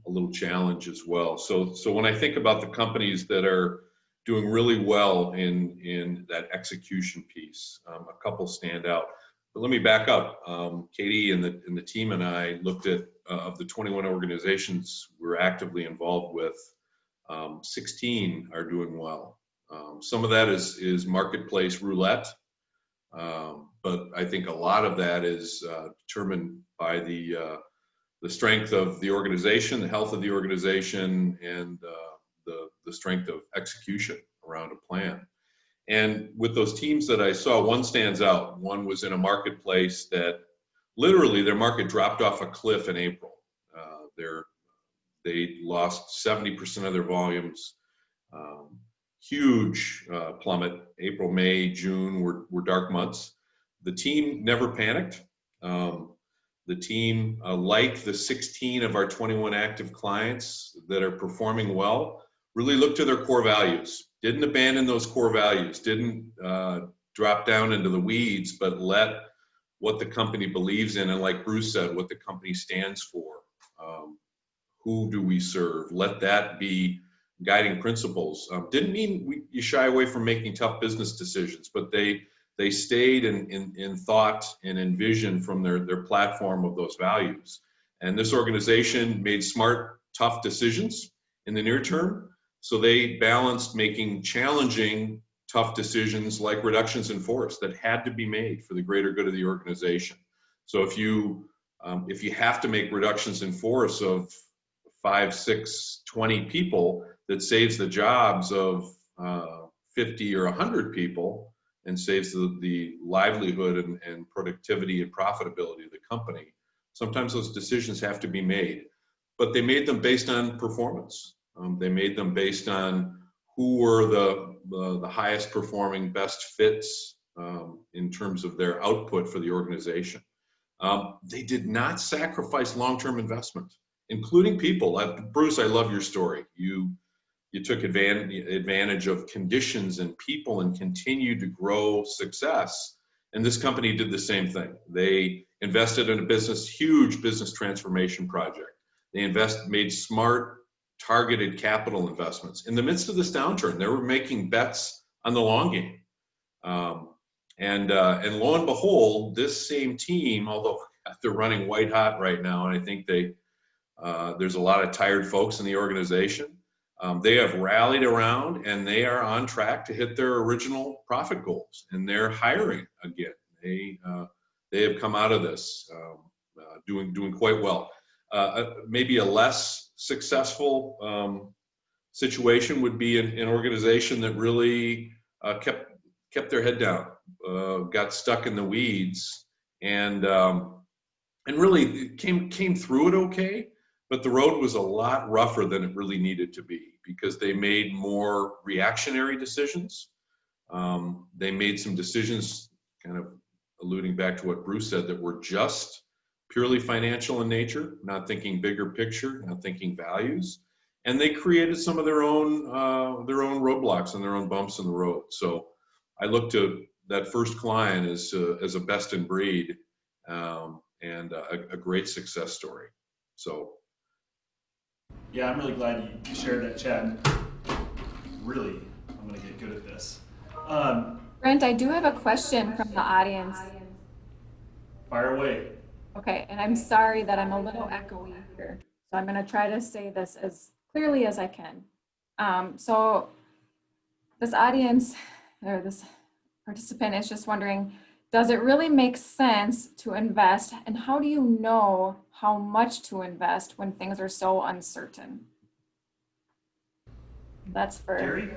a little challenge as well. So when I think about the companies that are doing really well in that execution piece, a couple stand out. But let me back up. Katie and the team and I looked at of the 21 organizations we're actively involved with, 16 are doing well. Some of that is marketplace roulette, but I think a lot of that is determined by the strength of the organization, the health of the organization, and the strength of execution around a plan. And with those teams that I saw, one stands out. One was in a marketplace that literally their market dropped off a cliff in April. They lost 70% of their volumes. Huge plummet. April, May, June were dark months. The team never panicked. The team, like the 16 of our 21 active clients that are performing well, really looked to their core values. Didn't abandon those core values. Didn't drop down into the weeds, but let what the company believes in, and like Bruce said, what the company stands for. Who do we serve? Let that be guiding principles. Didn't mean you shy away from making tough business decisions, but they stayed in thought and in vision from their platform of those values. And this organization made smart, tough decisions in the near term. So they balanced making challenging, tough decisions like reductions in force that had to be made for the greater good of the organization. So if you have to make reductions in force of 5, 6, 20 people, that saves the jobs of 50 or 100 people and saves the livelihood and productivity and profitability of the company. Sometimes those decisions have to be made, but they made them based on performance. They made them based on who were the highest performing, best fits in terms of their output for the organization. They did not sacrifice long-term investment, including people. Bruce, I love your story. You took advantage of conditions and people and continued to grow success. And this company did the same thing. They invested in a huge business transformation project. They made smart, targeted capital investments. In the midst of this downturn, they were making bets on the long game. And lo and behold, this same team, although they're running white hot right now, and I think there's a lot of tired folks in the organization, They have rallied around and they are on track to hit their original profit goals, and they're hiring again. They have come out of this doing quite well. Maybe a less successful situation would be an organization that really kept their head down, got stuck in the weeds, and really came through it okay. But the road was a lot rougher than it really needed to be because they made more reactionary decisions. They made some decisions, kind of alluding back to what Bruce said, that were just purely financial in nature, not thinking bigger picture, not thinking values. And they created some of their own roadblocks and their own bumps in the road. So I look to that first client as a best in breed and a great success story. So. Yeah, I'm really glad you shared that, Chad. Really, I'm going to get good at this. Brent, I do have a question from the audience. Fire away. Okay, and I'm sorry that I'm a little echoey here. So I'm going to try to say this as clearly as I can. So this audience, or this participant is just wondering, does it really make sense to invest? And how do you know how much to invest when things are so uncertain? That's for Gary?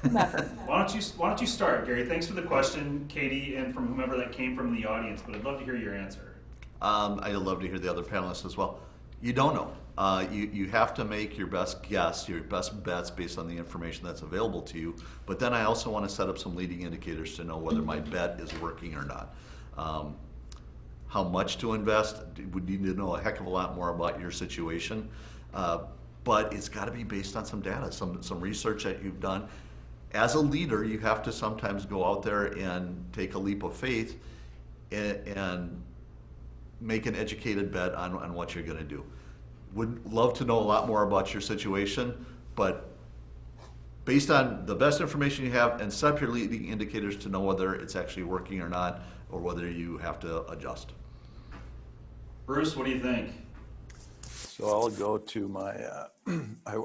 whomever. Why don't you start, Gary? Thanks for the question, Katie, and from whomever that came from in the audience, but I'd love to hear your answer. I'd love to hear the other panelists as well. You don't know. You have to make your best guess, your best bets based on the information that's available to you. But then I also want to set up some leading indicators to know whether my bet is working or not. How much to invest? Would need to know a heck of a lot more about your situation. But it's got to be based on some data, some research that you've done. As a leader, you have to sometimes go out there and take a leap of faith and make an educated bet on what you're going to do. Would love to know a lot more about your situation, but based on the best information you have, and set up your leading indicators to know whether it's actually working or not, or whether you have to adjust. Bruce, what do you think? So I'll go to my,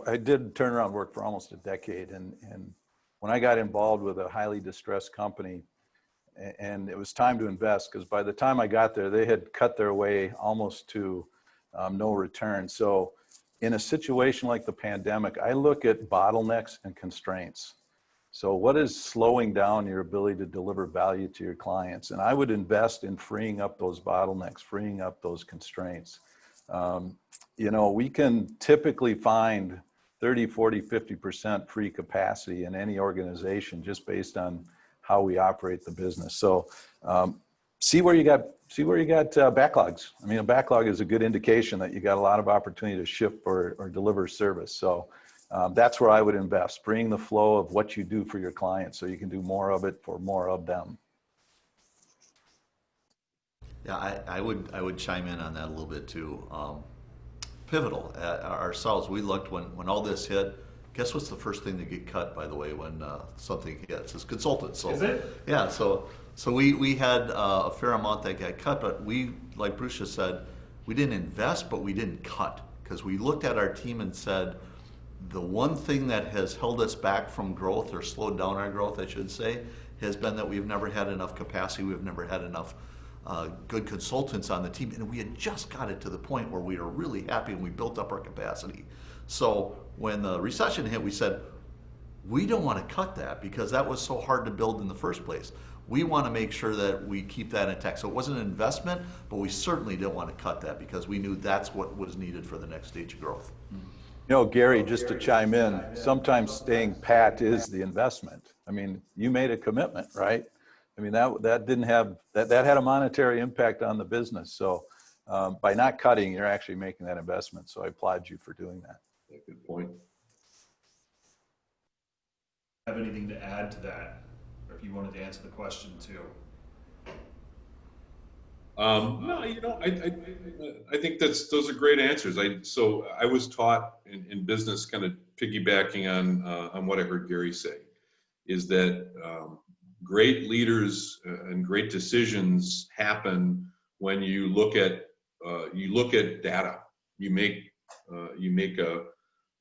I did turnaround work for almost a decade, and when I got involved with a highly distressed company, and it was time to invest, because by the time I got there, they had cut their way almost to no return. So in a situation like the pandemic, I look at bottlenecks and constraints. So what is slowing down your ability to deliver value to your clients? And I would invest in freeing up those bottlenecks, freeing up those constraints. We can typically find 30, 40, 50% free capacity in any organization just based on how we operate the business. So see where you got backlogs. I mean, a backlog is a good indication that you got a lot of opportunity to ship or deliver service. So that's where I would invest, bring the flow of what you do for your clients so you can do more of it for more of them. Yeah, I would chime in on that a little bit too. Pivotal ourselves. We looked when all this hit. Guess what's the first thing to get cut, by the way, when something hits? It's consultants. So, is it? Yeah. So we had a fair amount that got cut, but we, like Bruce just said, we didn't invest, but we didn't cut, because we looked at our team and said, the one thing that has held us back from growth, or slowed down our growth, I should say, has been that we've never had enough capacity. We've never had enough good consultants on the team, and we had just got it to the point where we were really happy and we built up our capacity. So when the recession hit, we said, we don't want to cut that because that was so hard to build in the first place. We want to make sure that we keep that intact. So it wasn't an investment, but we certainly didn't want to cut that because we knew that's what was needed for the next stage of growth. Gary, just to chime in, sometimes staying pat is the investment. I mean, you made a commitment, right? I mean, that didn't have, that had a monetary impact on the business. So by not cutting, you're actually making that investment. So I applaud you for doing that. Yeah, good point. Have anything to add to that, or if you wanted to answer the question too? No, I think those are great answers. So I was taught in business, kind of piggybacking on what I heard Gary say, is that great leaders and great decisions happen when you look at data. You make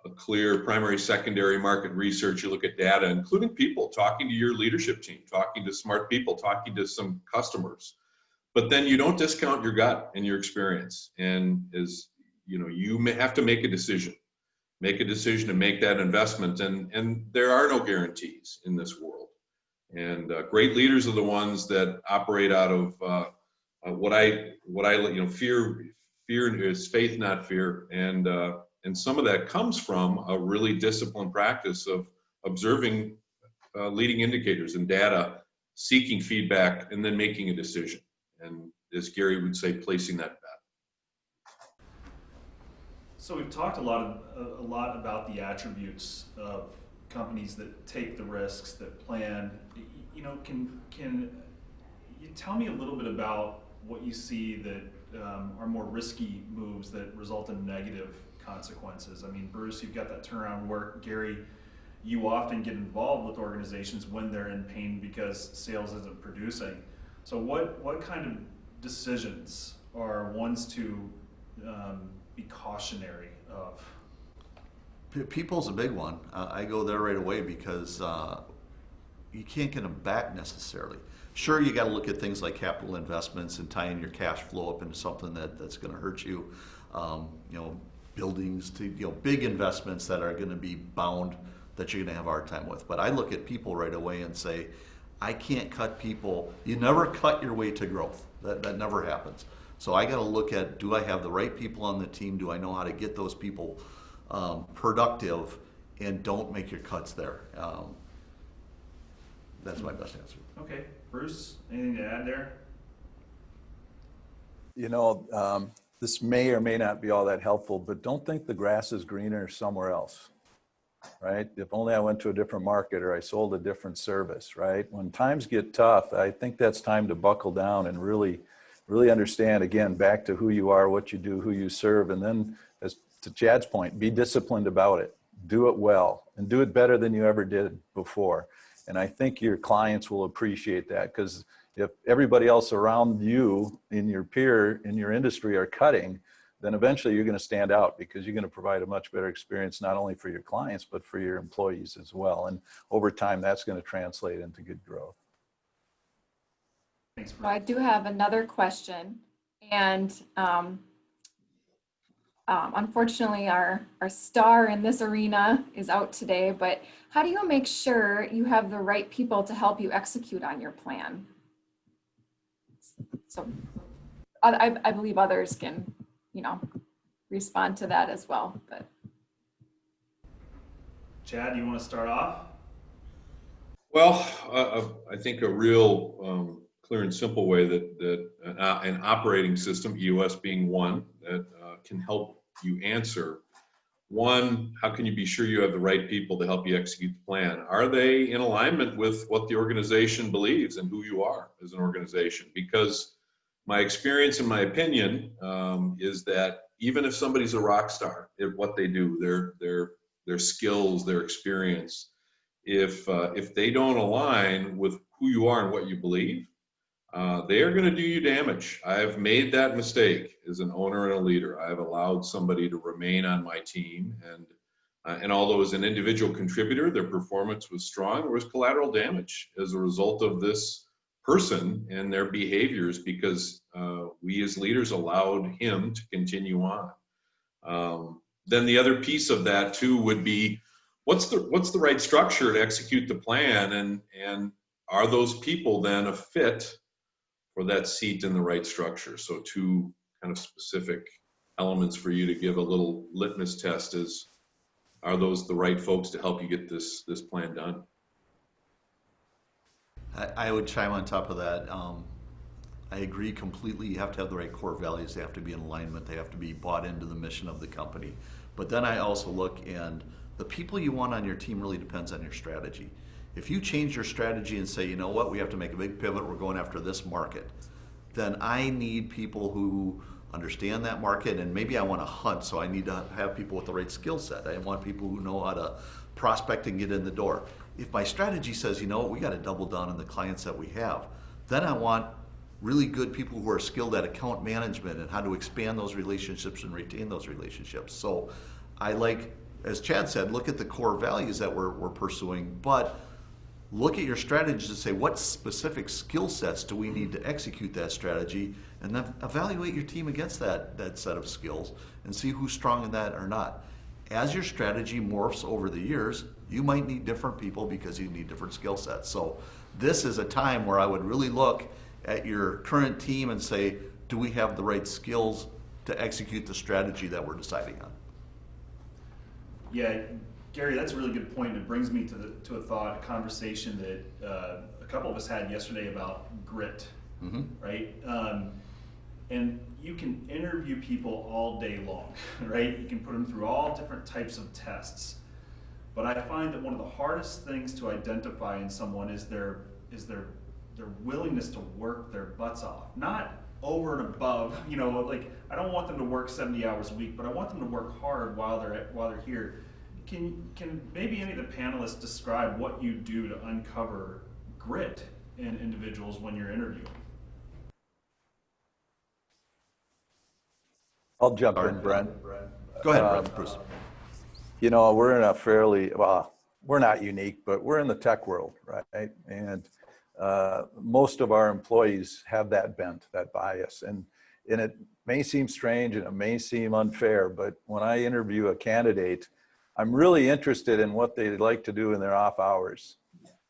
a clear primary, secondary market research. You look at data, including people, talking to your leadership team, talking to smart people, talking to some customers. But then you don't discount your gut and your experience. And as you know, you may have to make a decision to make that investment. And there are no guarantees in this world. And great leaders are the ones that operate out of what I fear is faith, not fear. And some of that comes from a really disciplined practice of observing leading indicators and data, seeking feedback, and then making a decision. And as Gary would say, placing that bet. So we've talked a lot about the attributes of companies that take the risks, that plan. You know, can you tell me a little bit about what you see that are more risky moves that result in negative consequences? I mean, Bruce, you've got that turnaround work. Gary, you often get involved with organizations when they're in pain because sales isn't producing. So what kind of decisions are ones to be cautionary of? People's a big one. I go there right away because you can't get them back necessarily. Sure, you got to look at things like capital investments and tying your cash flow up into something that's going to hurt you. Buildings to big investments that are going to be bound that you're going to have a hard time with. But I look at people right away and say, I can't cut people. You never cut your way to growth. That never happens. So I got to look at, do I have the right people on the team? Do I know how to get those people productive, and don't make your cuts there? That's my best answer. Okay, Bruce, anything to add there? This may or may not be all that helpful, but don't think the grass is greener somewhere else, right? If only I went to a different market or I sold a different service, right? When times get tough, I think that's time to buckle down and really understand, again, back to who you are, what you do, who you serve, and then, as to Chad's point, be disciplined about it. Do it well, and do it better than you ever did before. And I think your clients will appreciate that, because if everybody else around you in your industry are cutting, then eventually you're going to stand out, because you're going to provide a much better experience, not only for your clients, but for your employees as well. And over time, that's going to translate into good growth. Thanks, Bruce. Well, I do have another question, and unfortunately our star in this arena is out today, but how do you make sure you have the right people to help you execute on your plan? So I believe others can, respond to that as well. But Chad, you want to start off? Well, I think a real clear and simple way that an operating system, EOS being one, that can help you answer. One, how can you be sure you have the right people to help you execute the plan? Are they in alignment with what the organization believes and who you are as an organization? Because my experience and my opinion is that even if somebody's a rock star at what they do, their skills, their experience, if they don't align with who you are and what you believe, they are going to do you damage. I've made that mistake as an owner and a leader. I've allowed somebody to remain on my team, and although as an individual contributor, their performance was strong, there was collateral damage as a result of this person and their behaviors, because we as leaders allowed him to continue on. Then the other piece of that too would be, what's the right structure to execute the plan, and are those people then a fit for that seat in the right structure? So two kind of specific elements for you to give a little litmus test is, are those the right folks to help you get this plan done? I would chime on top of that. I agree completely. You have to have the right core values. They have to be in alignment. They have to be bought into the mission of the company. But then I also look, and the people you want on your team really depends on your strategy. If you change your strategy and say, you know what, we have to make a big pivot, we're going after this market, then I need people who understand that market, and maybe I want to hunt, so I need to have people with the right skill set. I want people who know how to prospect and get in the door. If my strategy says, you know what, we got to double down on the clients that we have, then I want really good people who are skilled at account management and how to expand those relationships and retain those relationships. So I like, as Chad said, look at the core values that we're pursuing, but look at your strategy to say what specific skill sets do we need to execute that strategy, and then evaluate your team against that set of skills and see who's strong in that or not. As your strategy morphs over the years, you might need different people because you need different skill sets. So this is a time where I would really look at your current team and say, do we have the right skills to execute the strategy that we're deciding on? Yeah, Gary, that's a really good point. It brings me to a thought, a conversation that a couple of us had yesterday about grit, right? And you can interview people all day long, right? You can put them through all different types of tests. But I find that one of the hardest things to identify in someone is their willingness to work their butts off. Not over and above, like I don't want them to work 70 hours a week, but I want them to work hard while they're here. Can maybe any of the panelists describe what you do to uncover grit in individuals when you're interviewing? I'll jump in, Brent. Go ahead, Brent. Bruce. We're in a fairly, well, we're not unique, but we're in the tech world, right? And most of our employees have that bent, that bias. And it may seem strange and it may seem unfair, but when I interview a candidate, I'm really interested in what they like to do in their off hours.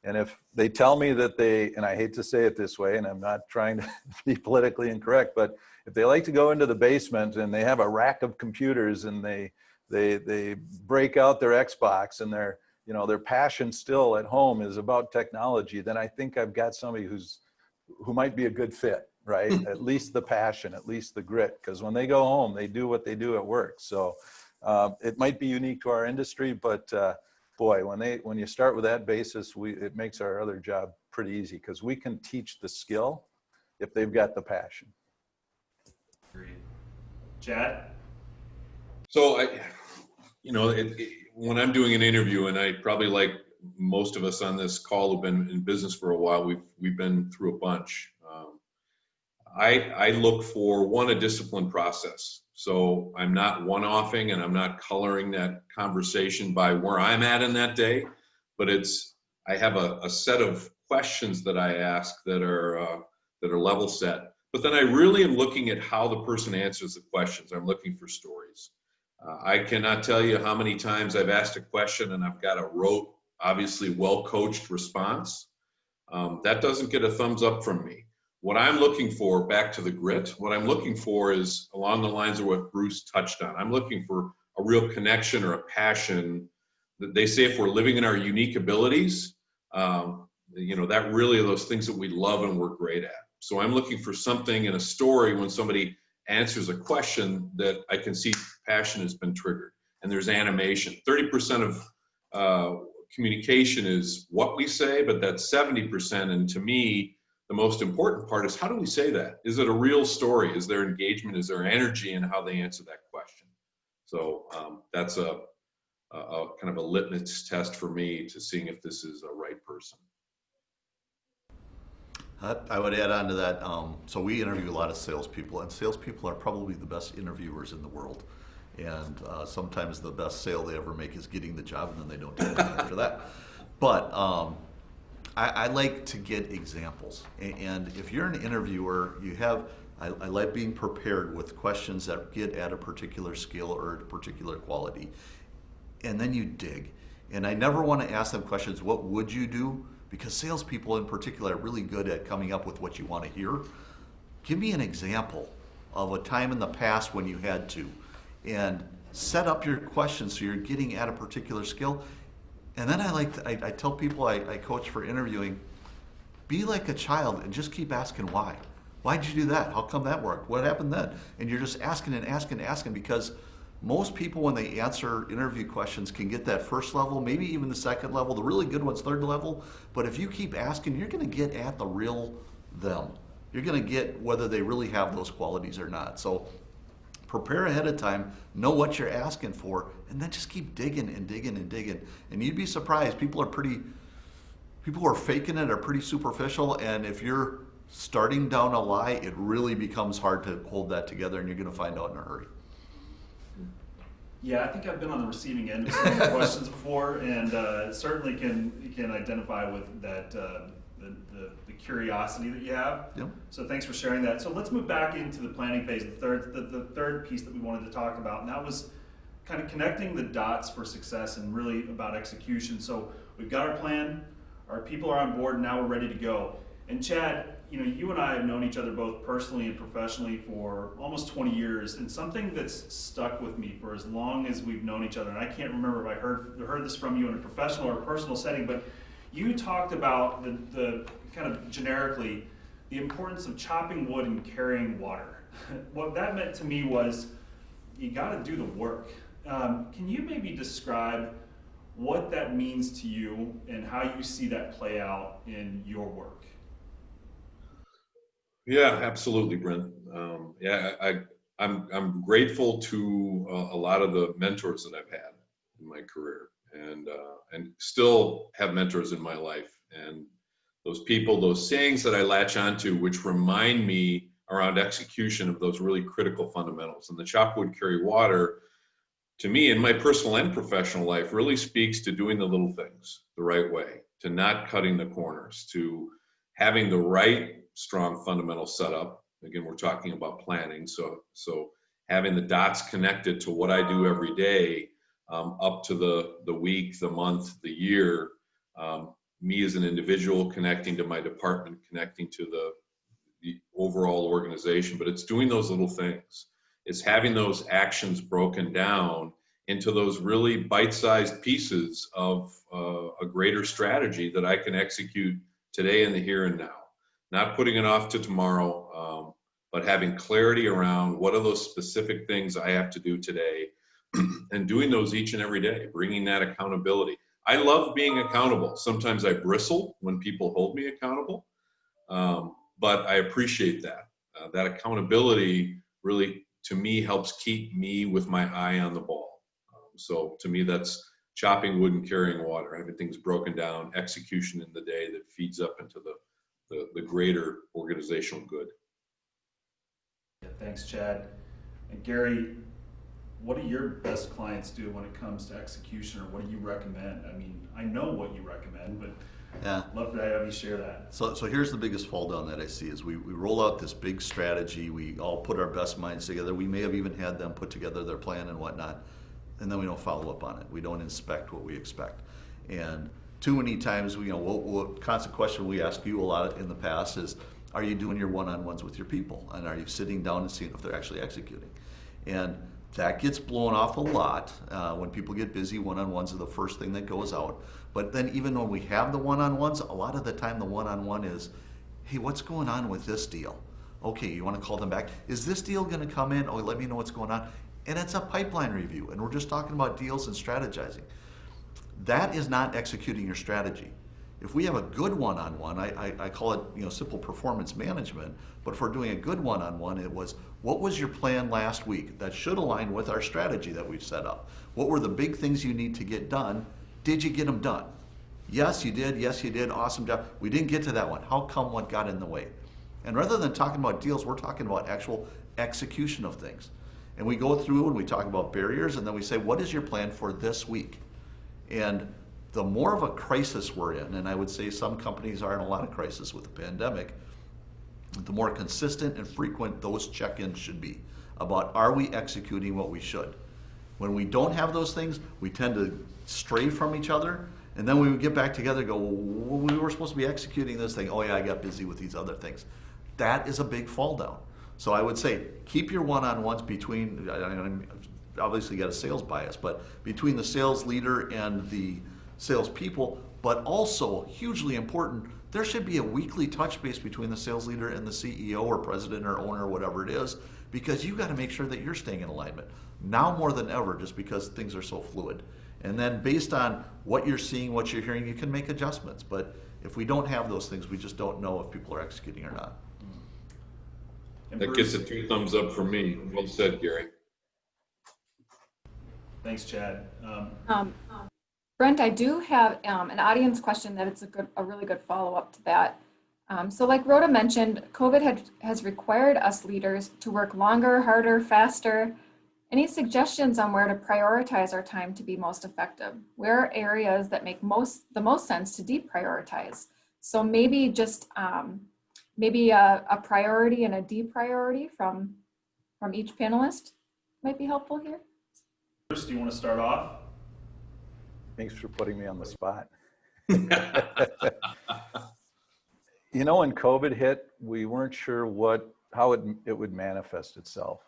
And if they tell me that and I hate to say it this way, and I'm not trying to be politically incorrect, but if they like to go into the basement and they have a rack of computers and they break out their Xbox and their passion still at home is about technology, then I think I've got somebody who might be a good fit, right? At least the passion, at least the grit, because when they go home, they do what they do at work. So it might be unique to our industry, but boy, when you start with that basis, it makes our other job pretty easy because we can teach the skill if they've got the passion. Agreed. Chad? So when I'm doing an interview, and I probably like most of us on this call who've been in business for a while, we've been through a bunch. I look for a disciplined process. So I'm not one-offing and I'm not coloring that conversation by where I'm at in that day, but I have a set of questions that I ask that are level set. But then I really am looking at how the person answers the questions. I'm looking for stories. I cannot tell you how many times I've asked a question and I've got a rote, obviously well-coached response. That doesn't get a thumbs up from me. What I'm looking for, back to the grit, what I'm looking for is along the lines of what Bruce touched on. I'm looking for a real connection or a passion. They say if we're living in our unique abilities, that really are those things that we love and we're great at. So I'm looking for something in a story when somebody answers a question that I can see passion has been triggered. And there's animation. 30% of communication is what we say, but that's 70%. And to me, the most important part is how do we say that? Is it a real story? Is there engagement? Is there energy in how they answer that question? So that's a kind of a litmus test for me to seeing if this is a right person. I would add on to that. So we interview a lot of salespeople, and salespeople are probably the best interviewers in the world. And sometimes the best sale they ever make is getting the job, and then they don't take it after that. But I like to get examples. And if you're an interviewer, I like being prepared with questions that get at a particular skill or a particular quality. And then you dig. And I never want to ask them questions, what would you do? Because salespeople in particular are really good at coming up with what you want to hear. Give me an example of a time in the past when you had to. And set up your questions so you're getting at a particular skill. And then I tell people I coach for interviewing, be like a child and just keep asking why. Why'd you do that? How come that worked? What happened then? And you're just asking and asking and asking, because most people, when they answer interview questions, can get that first level, maybe even the second level, the really good ones, third level. But if you keep asking, you're going to get at the real them. You're going to get whether they really have those qualities or not. So prepare ahead of time, know what you're asking for, and then just keep digging and digging and digging. And you'd be surprised. People who are faking it are pretty superficial, and if you're starting down a lie, it really becomes hard to hold that together, and you're going to find out in a hurry. Yeah, I think I've been on the receiving end of some of the questions before, and certainly can identify with that the curiosity that you have. Yep. So thanks for sharing that. So let's move back into the planning phase, the third piece that we wanted to talk about, and that was kind of connecting the dots for success and really about execution. So we've got our plan, our people are on board, and now we're ready to go. And Chad, you and I have known each other both personally and professionally for almost 20 years, and something that's stuck with me for as long as we've known each other, and I can't remember if I heard this from you in a professional or personal setting, but you talked about the kind of generically, the importance of chopping wood and carrying water. What that meant to me was you got to do the work. Can you maybe describe what that means to you and how you see that play out in your work? Yeah, absolutely, Brent. I'm grateful to a lot of the mentors that I've had in my career, and still have mentors in my life. And those people, those sayings that I latch onto, which remind me around execution of those really critical fundamentals. And the chop wood, carry water, to me, in my personal and professional life, really speaks to doing the little things the right way, to not cutting the corners, to having the right strong fundamental setup. Again, we're talking about planning, so having the dots connected to what I do every day, up to the week, the month, the year. Me as an individual connecting to my department, connecting to the overall organization, but it's doing those little things. It's having those actions broken down into those really bite-sized pieces of a greater strategy that I can execute today in the here and now. Not putting it off to tomorrow, but having clarity around what are those specific things I have to do today and doing those each and every day, bringing that accountability. I love being accountable. Sometimes I bristle when people hold me accountable, but I appreciate that. That accountability really, to me, helps keep me with my eye on the ball. So to me, that's chopping wood and carrying water. Everything's broken down, execution in the day that feeds up into the greater organizational good. Yeah, thanks, Chad. And Gary, what do your best clients do when it comes to execution, or what do you recommend? I mean, I know what you recommend, but Yeah. love to have you share that. So here's the biggest fall down that I see is we roll out this big strategy. We all put our best minds together. We may have even had them put together their plan and whatnot, and then we don't follow up on it. We don't inspect what we expect. And too many times, what constant question we ask you a lot in the past is, are you doing your one-on-ones with your people? And are you sitting down and seeing if they're actually executing? And that gets blown off a lot when people get busy. One-on-ones are the first thing that goes out. But then even when we have the one-on-ones, a lot of the time the one-on-one is, hey, what's going on with this deal? Okay, you want to call them back? Is this deal going to come in? Oh, let me know what's going on. And it's a pipeline review, and we're just talking about deals and strategizing. That is not executing your strategy. If we have a good one-on-one, I call it simple performance management, but if we're doing a good one-on-one, it was, what was your plan last week that should align with our strategy that we've set up? What were the big things you need to get done? Did you get them done? Yes, you did. Yes, you did. Awesome job. We didn't get to that one. How come? What got in the way? And rather than talking about deals, we're talking about actual execution of things. And we go through and we talk about barriers, and then we say, what is your plan for this week? And the more of a crisis we're in, and I would say some companies are in a lot of crisis with the pandemic, the more consistent and frequent those check-ins should be about, are we executing what we should? When we don't have those things, we tend to stray from each other, and then we would get back together and go, well, we were supposed to be executing this thing. Oh yeah, I got busy with these other things. That is a big fall down. So I would say, keep your one-on-ones between, obviously you got a sales bias, but between the sales leader and the salespeople, but also hugely important, there should be a weekly touch base between the sales leader and the CEO or president or owner or whatever it is, because you got to make sure that you're staying in alignment. Now more than ever, just because things are so fluid. And then based on what you're seeing, what you're hearing, you can make adjustments. But if we don't have those things, we just don't know if people are executing or not. And That Bruce, gets a 2 thumbs up from me. Well said, Gary. thanks, Chad. Brent, I do have an audience question that it's a really good follow-up to that. So like Rhoda mentioned, COVID has required us leaders to work longer, harder, faster. Any suggestions on where to prioritize our time to be most effective? Where are areas that make the most sense to deprioritize? So maybe just maybe a priority and a depriority from each panelist might be helpful here. Bruce, do you want to start off? Thanks for putting me on the spot. You know, when COVID hit, we weren't sure how it would manifest itself.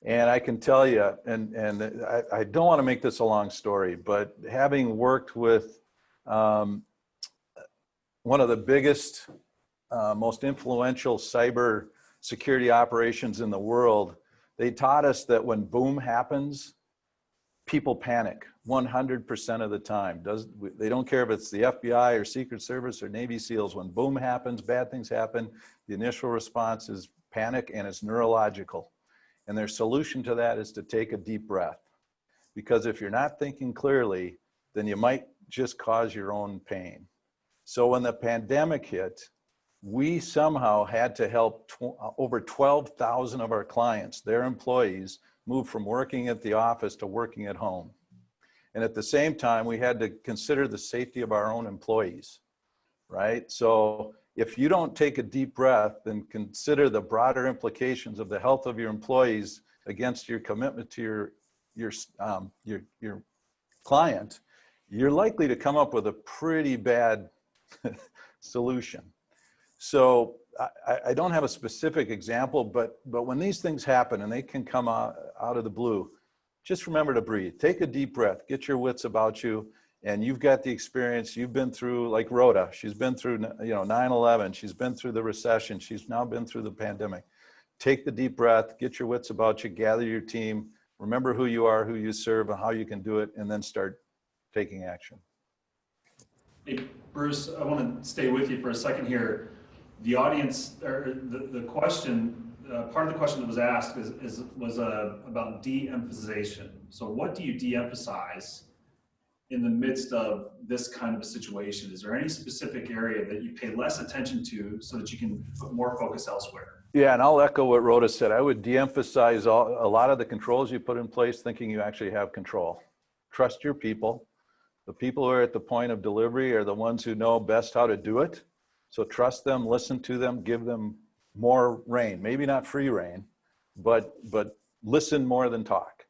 And I can tell you, and I don't want to make this a long story, but having worked with one of the biggest, most influential cyber security operations in the world, they taught us that when boom happens, people panic 100% of the time. They don't care if it's the FBI or Secret Service or Navy SEALs. When boom happens, bad things happen, the initial response is panic, and it's neurological. And their solution to that is to take a deep breath. Because if you're not thinking clearly, then you might just cause your own pain. So when the pandemic hit, we somehow had to help over 12,000 of our clients, their employees, move from working at the office to working at home. And at the same time, we had to consider the safety of our own employees, right? So if you don't take a deep breath and consider the broader implications of the health of your employees against your commitment to your client, you're likely to come up with a pretty bad solution. So I don't have a specific example, but when these things happen, and they can come out of the blue, just remember to breathe. Take a deep breath, get your wits about you, and you've got the experience. You've been through, like Rhoda, she's been through 9/11, she's been through the recession, she's now been through the pandemic. Take the deep breath, get your wits about you, gather your team, remember who you are, who you serve, and how you can do it, and then start taking action. Hey, Bruce, I want to stay with you for a second here. The audience, or the question, part of the question that was asked was about de-emphasization. So what do you de-emphasize in the midst of this kind of a situation? Is there any specific area that you pay less attention to so that you can put more focus elsewhere? Yeah, and I'll echo what Rhoda said. I would de-emphasize a lot of the controls you put in place, thinking you actually have control. Trust your people. The people who are at the point of delivery are the ones who know best how to do it. So trust them, listen to them, give them more rein. Maybe not free rein, but listen more than talk.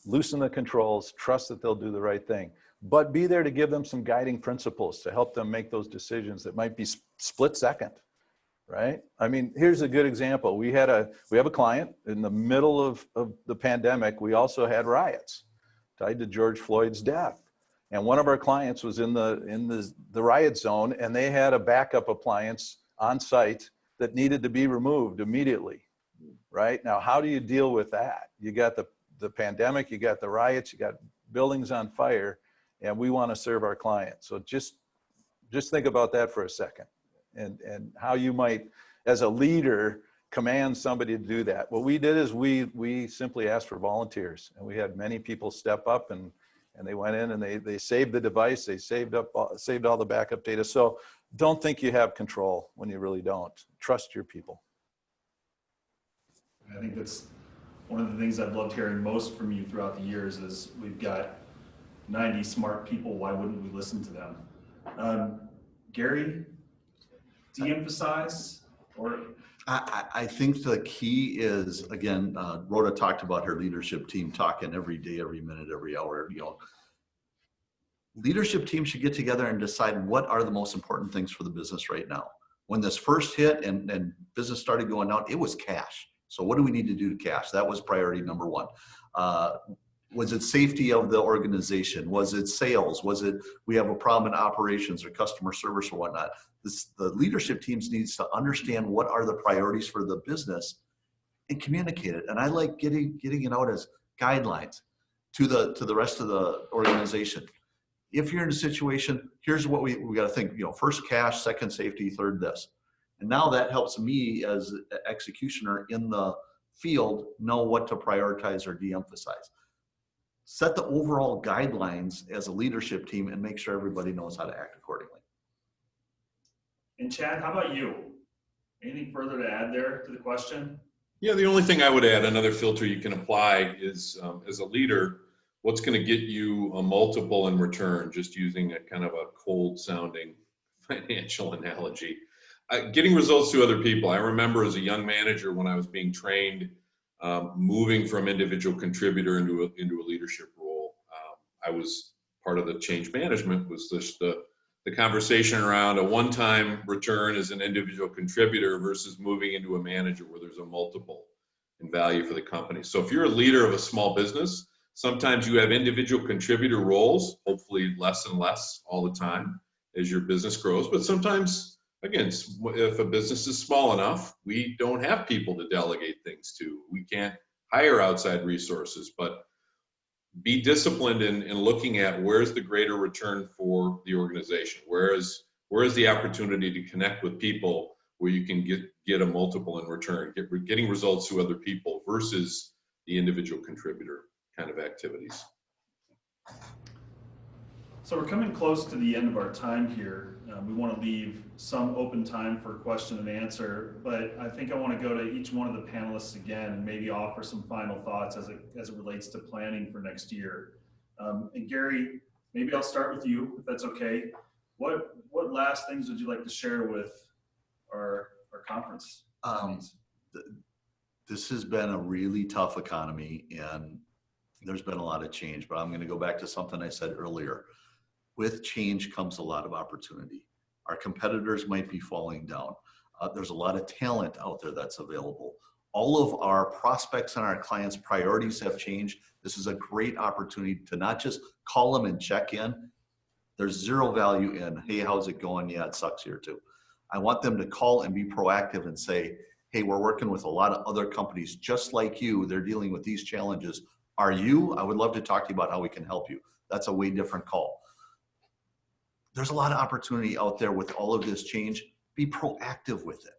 Loosen the controls, trust that they'll do the right thing. But be there to give them some guiding principles to help them make those decisions that might be split second, right? I mean, here's a good example. We have a client in the middle of the pandemic. We also had riots tied to George Floyd's death. And one of our clients was in the riot zone, and they had a backup appliance on site that needed to be removed immediately, right? Now, how do you deal with that? You got the pandemic, you got the riots, you got buildings on fire, and we want to serve our clients. So just think about that for a second, and how you might, as a leader, command somebody to do that. What we did is we simply asked for volunteers, and we had many people step up, and they went in and they saved the device, they saved all the backup data. So don't think you have control when you really don't. Trust your people. I think that's one of the things I've loved hearing most from you throughout the years is we've got 90 smart people, why wouldn't we listen to them? Gary, de-emphasize or? I think the key is, again, Rhoda talked about her leadership team talking every day, every minute, every hour. Leadership team should get together and decide what are the most important things for the business right now. When this first hit and business started going down, it was cash. So what do we need to do to cash? That was priority number one. Was it safety of the organization? Was it sales? Was it we have a problem in operations or customer service or whatnot? The leadership teams needs to understand what are the priorities for the business and communicate it. And I like getting it out as guidelines to the rest of the organization. If you're in a situation, here's what we got to think. First cash, second safety, third this. And now that helps me as an executioner in the field know what to prioritize or de-emphasize. Set the overall guidelines as a leadership team and make sure everybody knows how to act accordingly. And Chad, how about you? Anything further to add there to the question? Yeah, the only thing I would add, another filter you can apply is, as a leader, what's going to get you a multiple in return, just using a kind of a cold sounding financial analogy. Getting results to other people. I remember as a young manager when I was being trained, moving from individual contributor into a leadership role. I was part of the change management was just the conversation around a one-time return as an individual contributor versus moving into a manager where there's a multiple in value for the company. So if you're a leader of a small business, sometimes you have individual contributor roles, hopefully less and less all the time as your business grows. But sometimes, again, if a business is small enough, we don't have people to delegate things to. We can't hire outside resources, but be disciplined in looking at where's the greater return for the organization. Where is the opportunity to connect with people where you can get a multiple in return, getting results to other people versus the individual contributor kind of activities. So we're coming close to the end of our time here. We want to leave some open time for question and answer, but I think I want to go to each one of the panelists again and maybe offer some final thoughts as it relates to planning for next year. And Gary, maybe I'll start with you, if that's okay. What last things would you like to share with our conference? This has been a really tough economy and there's been a lot of change, but I'm going to go back to something I said earlier. With change comes a lot of opportunity. Our competitors might be falling down. There's a lot of talent out there that's available. All of our prospects and our clients' priorities have changed. This is a great opportunity to not just call them and check in. There's zero value in, hey, how's it going? Yeah, it sucks here too. I want them to call and be proactive and say, hey, we're working with a lot of other companies just like you. They're dealing with these challenges. Are you? I would love to talk to you about how we can help you. That's a way different call. There's a lot of opportunity out there with all of this change. Be proactive with it.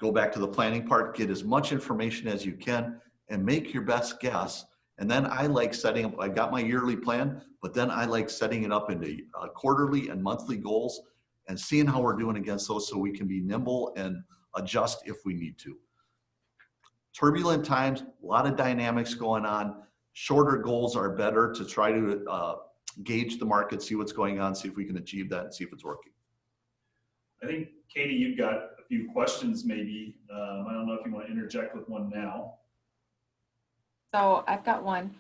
Go back to the planning part, get as much information as you can and make your best guess. And then I like setting up, I got my yearly plan, but then I like setting it up into quarterly and monthly goals and seeing how we're doing against those so we can be nimble and adjust if we need to. Turbulent times, a lot of dynamics going on. Shorter goals are better to try to gauge the market, see what's going on, see if we can achieve that and see if it's working. I think, Katie, you've got a few questions maybe. I don't know if you want to interject with one now. So I've got one.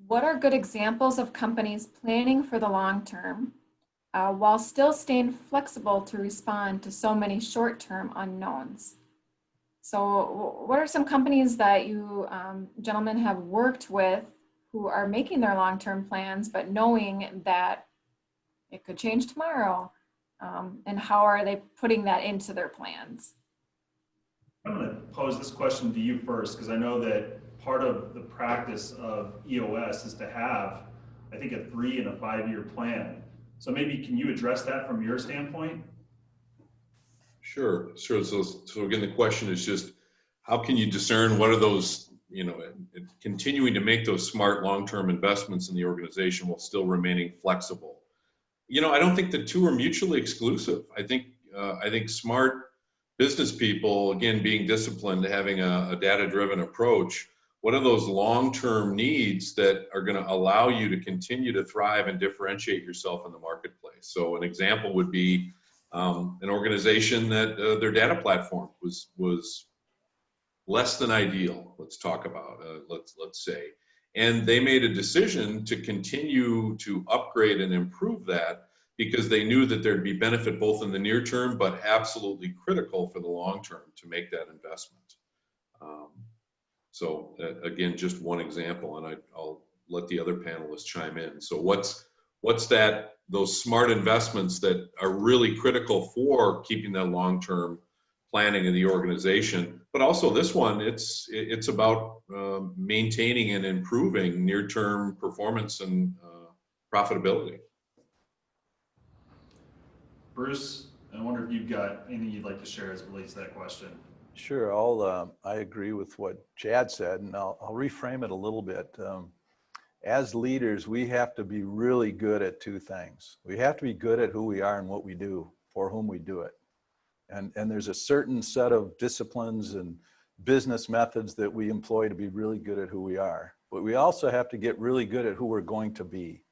What are good examples of companies planning for the long term while still staying flexible to respond to so many short-term unknowns? So what are some companies that you gentlemen have worked with who are making their long-term plans, but knowing that it could change tomorrow? And how are they putting that into their plans? I'm going to pose this question to you first, because I know that part of the practice of EOS is to have, I think, a 3 and a 5 year plan. So maybe can you address that from your standpoint? Sure. So again, the question is just how can you discern what are those, continuing to make those smart long-term investments in the organization while still remaining flexible. I don't think the two are mutually exclusive. I think smart business people, again, being disciplined, having a data-driven approach, what are those long-term needs that are going to allow you to continue to thrive and differentiate yourself in the marketplace? So an example would be an organization that their data platform was less than ideal. Let's talk about let's say, and they made a decision to continue to upgrade and improve that because they knew that there'd be benefit both in the near term, but absolutely critical for the long term to make that investment. So again, just one example, and I'll let the other panelists chime in. So what's that? Those smart investments that are really critical for keeping that long-term planning in the organization, but also this one, it's about maintaining and improving near-term performance and profitability. Bruce, I wonder if you've got anything you'd like to share as it relates to that question. Sure, I agree with what Chad said, and I'll reframe it a little bit. As leaders, we have to be really good at two things. We have to be good at who we are and what we do, for whom we do it. And there's a certain set of disciplines and business methods that we employ to be really good at who we are. But we also have to get really good at who we're going to be.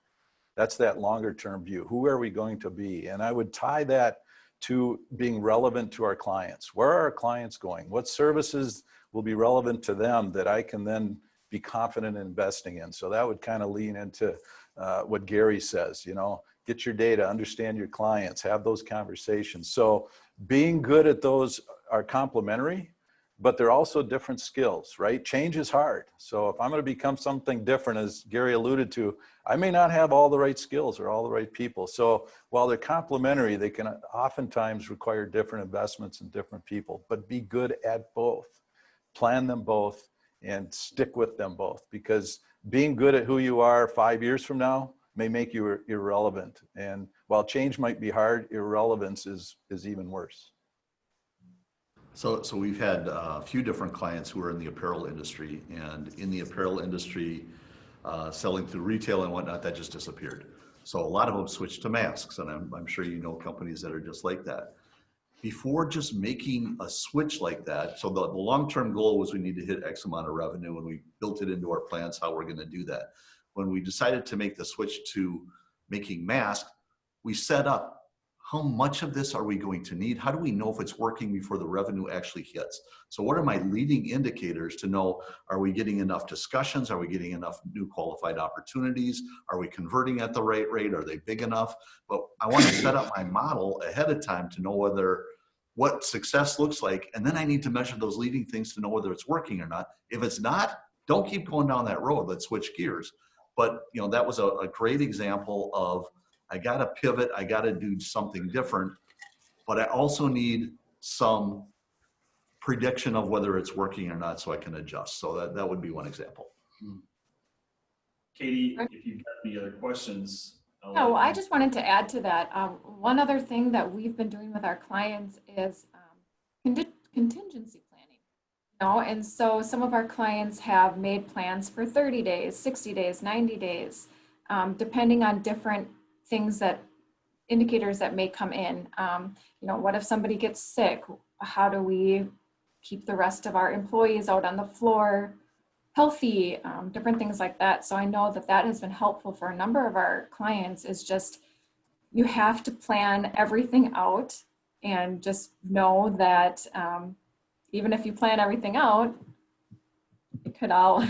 That's that longer term view. Who are we going to be? And I would tie that to being relevant to our clients. Where are our clients going? What services will be relevant to them that I can then be confident in investing in? So that would kind of lean into what Gary says, you know, get your data, understand your clients, have those conversations. So being good at those are complementary, but they're also different skills, right? Change is hard. So if I'm going to become something different, as Gary alluded to, I may not have all the right skills or all the right people. So while they're complementary, they can oftentimes require different investments and different people, but be good at both, plan them both, and stick with them both, because being good at who you are 5 years from now may make you irrelevant. And while change might be hard, irrelevance is even worse. So we've had a few different clients who are in the apparel industry, and in the apparel industry, selling through retail and whatnot, that just disappeared. So a lot of them switched to masks, and I'm sure you know companies that are just like that. Before just making a switch like that, so the long-term goal was we need to hit X amount of revenue, and we built it into our plans how we're going to do that. When we decided to make the switch to making masks, we set up how much of this are we going to need? How do we know if it's working before the revenue actually hits? So what are my leading indicators to know, are we getting enough discussions? Are we getting enough new qualified opportunities? Are we converting at the right rate? Are they big enough? But I want to set up my model ahead of time to know what success looks like. And then I need to measure those leading things to know whether it's working or not. If it's not, don't keep going down that road. Let's switch gears. But you know, that was a great example of, I got to pivot, I got to do something different, but I also need some prediction of whether it's working or not so I can adjust. So that would be one example. Katie, if you've got any other questions. Oh, I just wanted to add to that. One other thing that we've been doing with our clients is contingency planning. You know, and so some of our clients have made plans for 30 days, 60 days, 90 days, depending on different things indicators that may come in. You know, what if somebody gets sick? How do we keep the rest of our employees out on the floor healthy? Different things like that. So I know that has been helpful for a number of our clients, is just, you have to plan everything out and just know that even if you plan everything out, it could all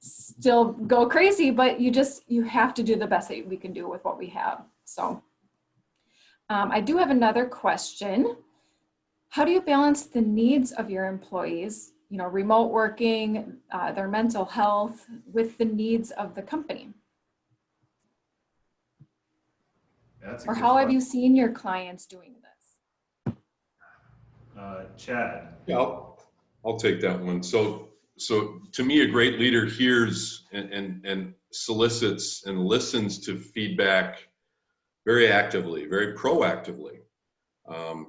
still go crazy, but you have to do the best that we can do with what we have. So I do have another question. How do you balance the needs of your employees, you know, remote working, their mental health, with the needs of the company? Or how have you seen your clients doing this? Chad. Yeah, I'll take that one. So to me, a great leader hears and solicits and listens to feedback very actively, very proactively,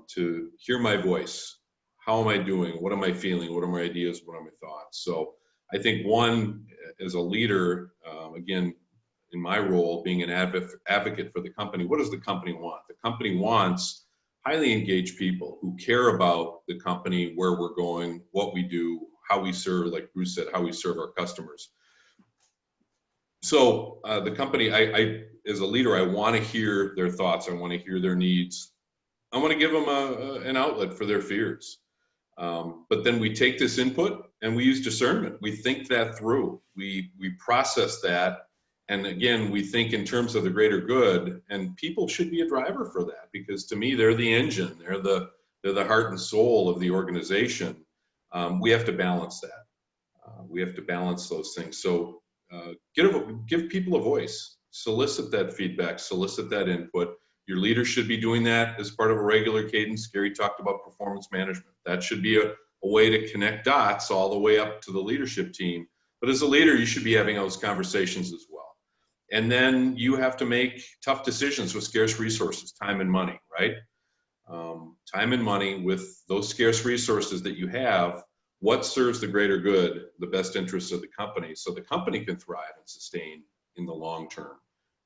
to hear my voice. How am I doing? What am I feeling? What are my ideas? What are my thoughts? So I think one, as a leader, again, in my role, being an advocate for the company, what does the company want? The company wants highly engaged people who care about the company, where we're going, what we do, how we serve, like Bruce said, how we serve our customers. So the company, I as a leader, I want to hear their thoughts. I want to hear their needs. I want to give them an outlet for their fears. But then we take this input and we use discernment. We think that through. We process that. And again, we think in terms of the greater good, and people should be a driver for that, because to me, they're the engine. They're the heart and soul of the organization. We have to balance that. We have to balance those things. So give people a voice, solicit that feedback, solicit that input. Your leader should be doing that as part of a regular cadence. Gary talked about performance management. That should be a way to connect dots all the way up to the leadership team. But as a leader, you should be having those conversations as well. And then you have to make tough decisions with scarce resources, time and money, right? Time and money with those scarce resources that you have, what serves the greater good, the best interests of the company, so the company can thrive and sustain in the long term.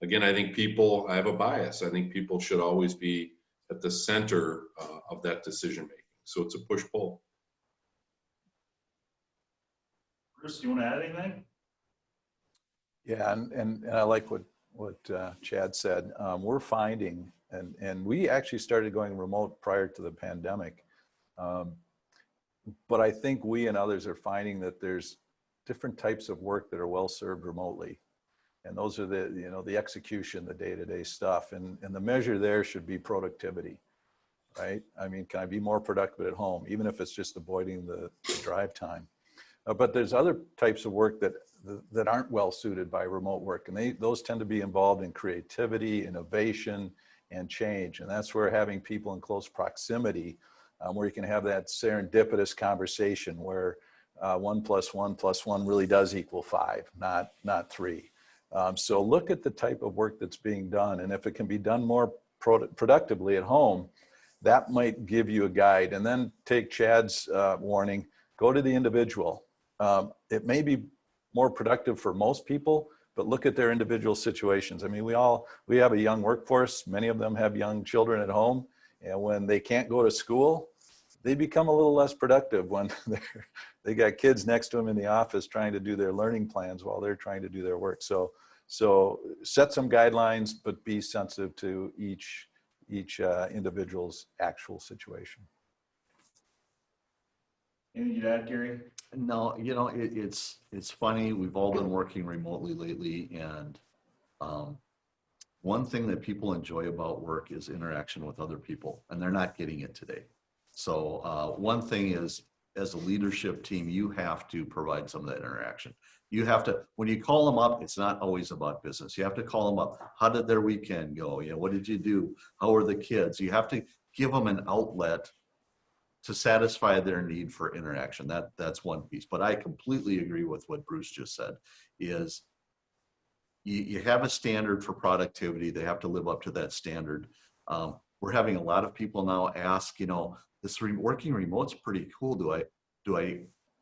Again, I think I have a bias. I think people should always be at the center of that decision making. So it's a push-pull. Bruce, do you want to add anything? Yeah, and I like what Chad said. We're finding, and we actually started going remote prior to the pandemic. But I think we and others are finding that there's different types of work that are well served remotely. And those are the execution, the day-to-day stuff. And the measure there should be productivity, right? I mean, can I be more productive at home, even if it's just avoiding the drive time? But there's other types of work that aren't well suited by remote work. And those tend to be involved in creativity, innovation, and change. And that's where having people in close proximity, where you can have that serendipitous conversation where 1 + 1 + 1 really does equal 5, not 3. So look at the type of work that's being done. And if it can be done more productively at home, that might give you a guide. And then take Chad's warning, go to the individual. It may be more productive for most people, but look at their individual situations. I mean, we have a young workforce. Many of them have young children at home. And when they can't go to school, they become a little less productive when they got kids next to them in the office trying to do their learning plans while they're trying to do their work. So set some guidelines, but be sensitive to each individual's actual situation. Anything you'd add, Gary? No, it's funny. We've all been working remotely lately, and one thing that people enjoy about work is interaction with other people, and they're not getting it today. So one thing is, as a leadership team, you have to provide some of that interaction. You have to, when you call them up, it's not always about business. You have to call them up. How did their weekend go? What did you do? How are the kids? You have to give them an outlet to satisfy their need for interaction. That's one piece. But I completely agree with what Bruce just said, is you have a standard for productivity. They have to live up to that standard. We're having a lot of people now ask, this working remote's pretty cool. Do I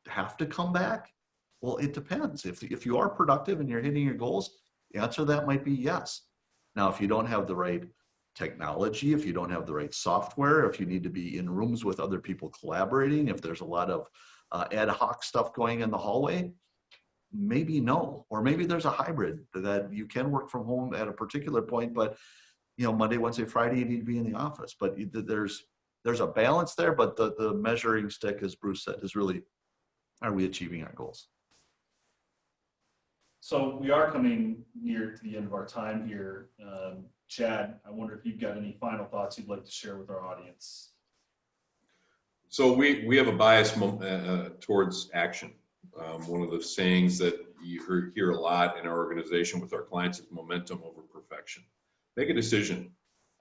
have to come back? Well, it depends. If you are productive and you're hitting your goals, the answer to that might be yes. Now, if you don't have the right technology, if you don't have the right software, if you need to be in rooms with other people collaborating, if there's a lot of ad hoc stuff going in the hallway, maybe no. Or maybe there's a hybrid that you can work from home at a particular point, but Monday, Wednesday, Friday, you need to be in the office. But there's a balance there, but the measuring stick, as Bruce said, is really, are we achieving our goals? So we are coming near to the end of our time here. Chad, I wonder if you've got any final thoughts you'd like to share with our audience. So we have a bias towards action. One of the sayings that you hear a lot in our organization with our clients is momentum over perfection. Make a decision.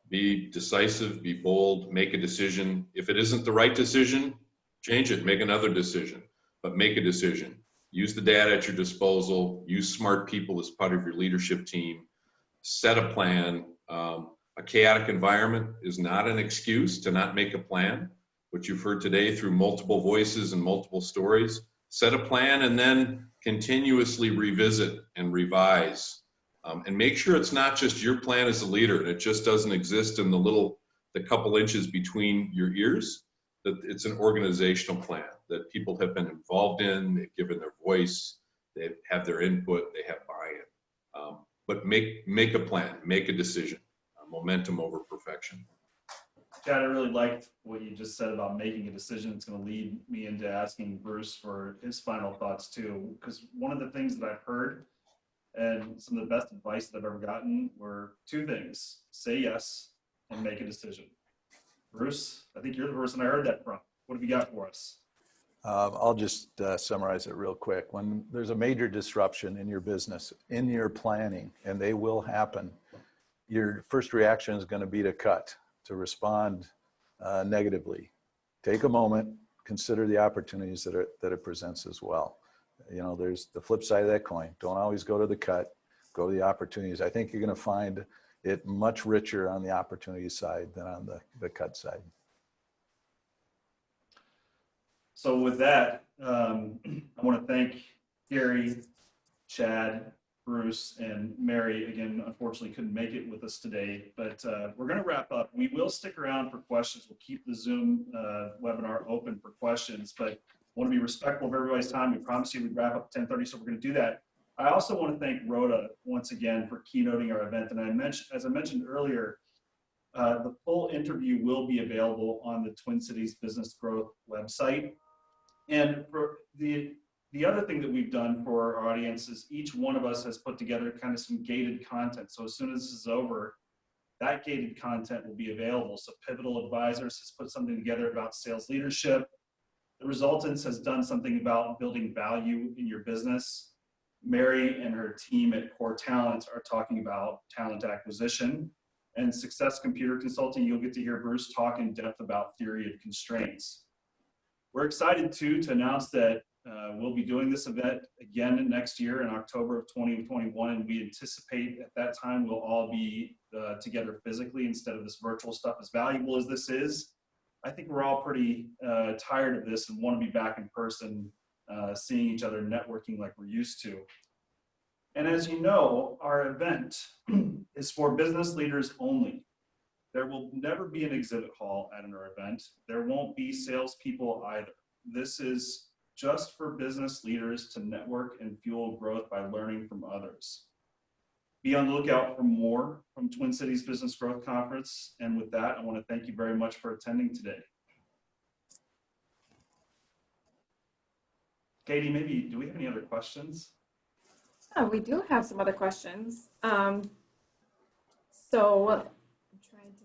Be decisive, be bold, make a decision. If it isn't the right decision, change it, make another decision, but make a decision. Use the data at your disposal, use smart people as part of your leadership team, set a plan. A chaotic environment is not an excuse to not make a plan. What you've heard today through multiple voices and multiple stories, set a plan and then continuously revisit and revise. And make sure it's not just your plan as a leader and it just doesn't exist in the couple inches between your ears, that it's an organizational plan that people have been involved in, they've given their voice, they have their input, they have buy-in. But make a plan, make a decision, momentum over perfection. Chad, I really liked what you just said about making a decision. It's going to lead me into asking Bruce for his final thoughts too, because one of the things that I've heard and some of the best advice that I've ever gotten were two things: say yes and make a decision. Bruce, I think you're the person I heard that from. What have you got for us? I'll just summarize it real quick. When there's a major disruption in your business, in your planning, and they will happen, your first reaction is going to be to cut, to respond negatively. Take a moment, consider the opportunities that it presents as well. There's the flip side of that coin. Don't always go to the cut, go to the opportunities. I think you're going to find it much richer on the opportunity side than on the cut side. So with that, I want to thank Gary, Chad, Bruce, and Mary. Again, unfortunately couldn't make it with us today, but we're going to wrap up. We will stick around for questions. We'll keep the Zoom webinar open for questions, but want to be respectful of everybody's time. We promised you we'd wrap up at 10:30, so we're going to do that. I also want to thank Rhoda once again for keynoting our event. And as I mentioned earlier, the full interview will be available on the Twin Cities Business Growth website. And for the other thing that we've done for our audience is each one of us has put together kind of some gated content. So as soon as this is over, that gated content will be available. So Pivotal Advisors has put something together about sales leadership. The Resultants has done something about building value in your business. Mary and her team at Core Talent are talking about talent acquisition. And Success Computer Consulting, you'll get to hear Bruce talk in depth about theory of constraints. We're excited too to announce that we'll be doing this event again next year in October of 2021, and we anticipate at that time we'll all be together physically instead of this virtual stuff. As valuable as this is, I think we're all pretty tired of this and want to be back in person, seeing each other, networking like we're used to. And as you know, our event is for business leaders only. There will never be an exhibit hall at our event. There won't be salespeople either. This is just for business leaders to network and fuel growth by learning from others. Be on the lookout for more from Twin Cities Business Growth Conference. And with that, I want to thank you very much for attending today. Katie, maybe, do we have any other questions? Yeah, we do have some other questions. So I'm trying to.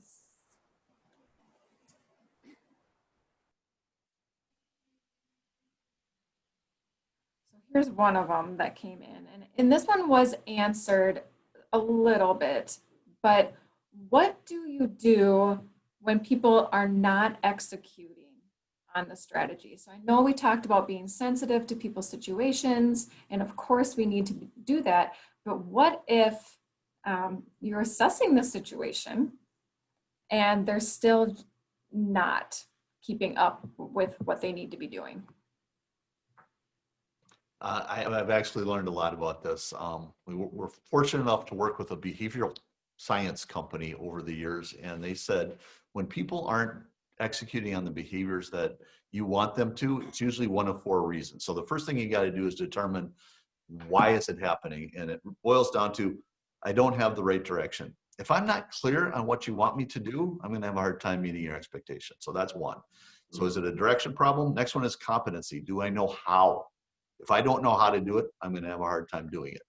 So here's one of them that came in, and this one was answered a little bit, but what do you do when people are not executing on the strategy? So I know we talked about being sensitive to people's situations, and of course we need to do that, but what if you're assessing the situation and they're still not keeping up with what they need to be doing? I've actually learned a lot about this. We're fortunate enough to work with a behavioral science company over the years, and they said when people aren't executing on the behaviors that you want them to, it's usually one of four reasons. So the first thing you got to do is determine why is it happening, and it boils down to I don't have the right direction. If I'm not clear on what you want me to do, I'm going to have a hard time meeting your expectations. So that's one. So is it a direction problem? Next one is competency. Do I know how? If I don't know how to do it, I'm going to have a hard time doing it.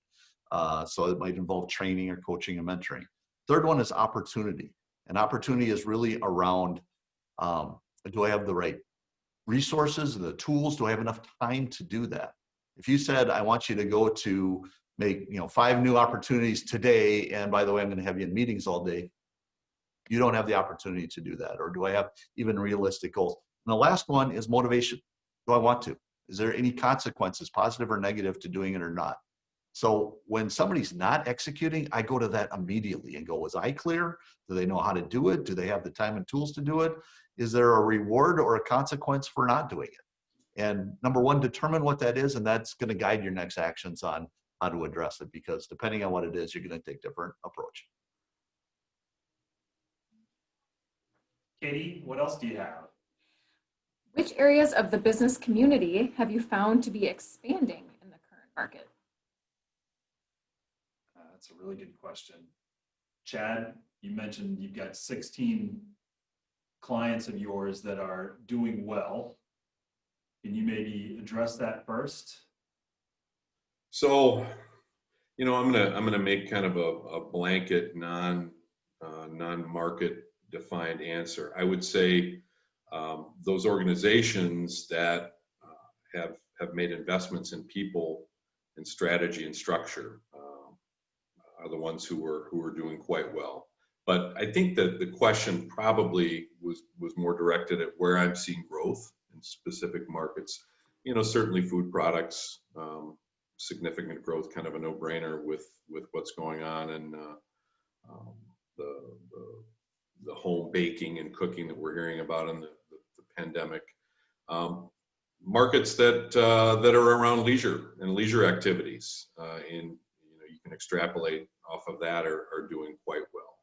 So it might involve training or coaching and mentoring. Third one is opportunity. And opportunity is really around, do I have the right resources, the tools? Do I have enough time to do that? If you said, I want you to go to make 5 new opportunities today, and by the way, I'm going to have you in meetings all day, you don't have the opportunity to do that. Or do I have even realistic goals? And the last one is motivation. Do I want to? Is there any consequences, positive or negative, to doing it or not? So when somebody's not executing, I go to that immediately and go, was I clear? Do they know how to do it? Do they have the time and tools to do it? Is there a reward or a consequence for not doing it? And number one, determine what that is, and that's going to guide your next actions on how to address it, because depending on what it is, you're going to take a different approach. Katie, what else do you have? Which areas of the business community have you found to be expanding in the current market? That's a really good question. Chad, you mentioned you've got 16 clients of yours that are doing well. Can you maybe address that first? So, I'm gonna make kind of a blanket non-market defined answer. I would say those organizations that have made investments in people and strategy and structure are the ones who are doing quite well. But I think that the question probably was more directed at where I'm seeing growth in specific markets. Certainly food products, significant growth, kind of a no-brainer with what's going on in the home baking and cooking that we're hearing about in the pandemic. Markets that are around leisure and leisure activities, you can extrapolate off of that are doing quite well.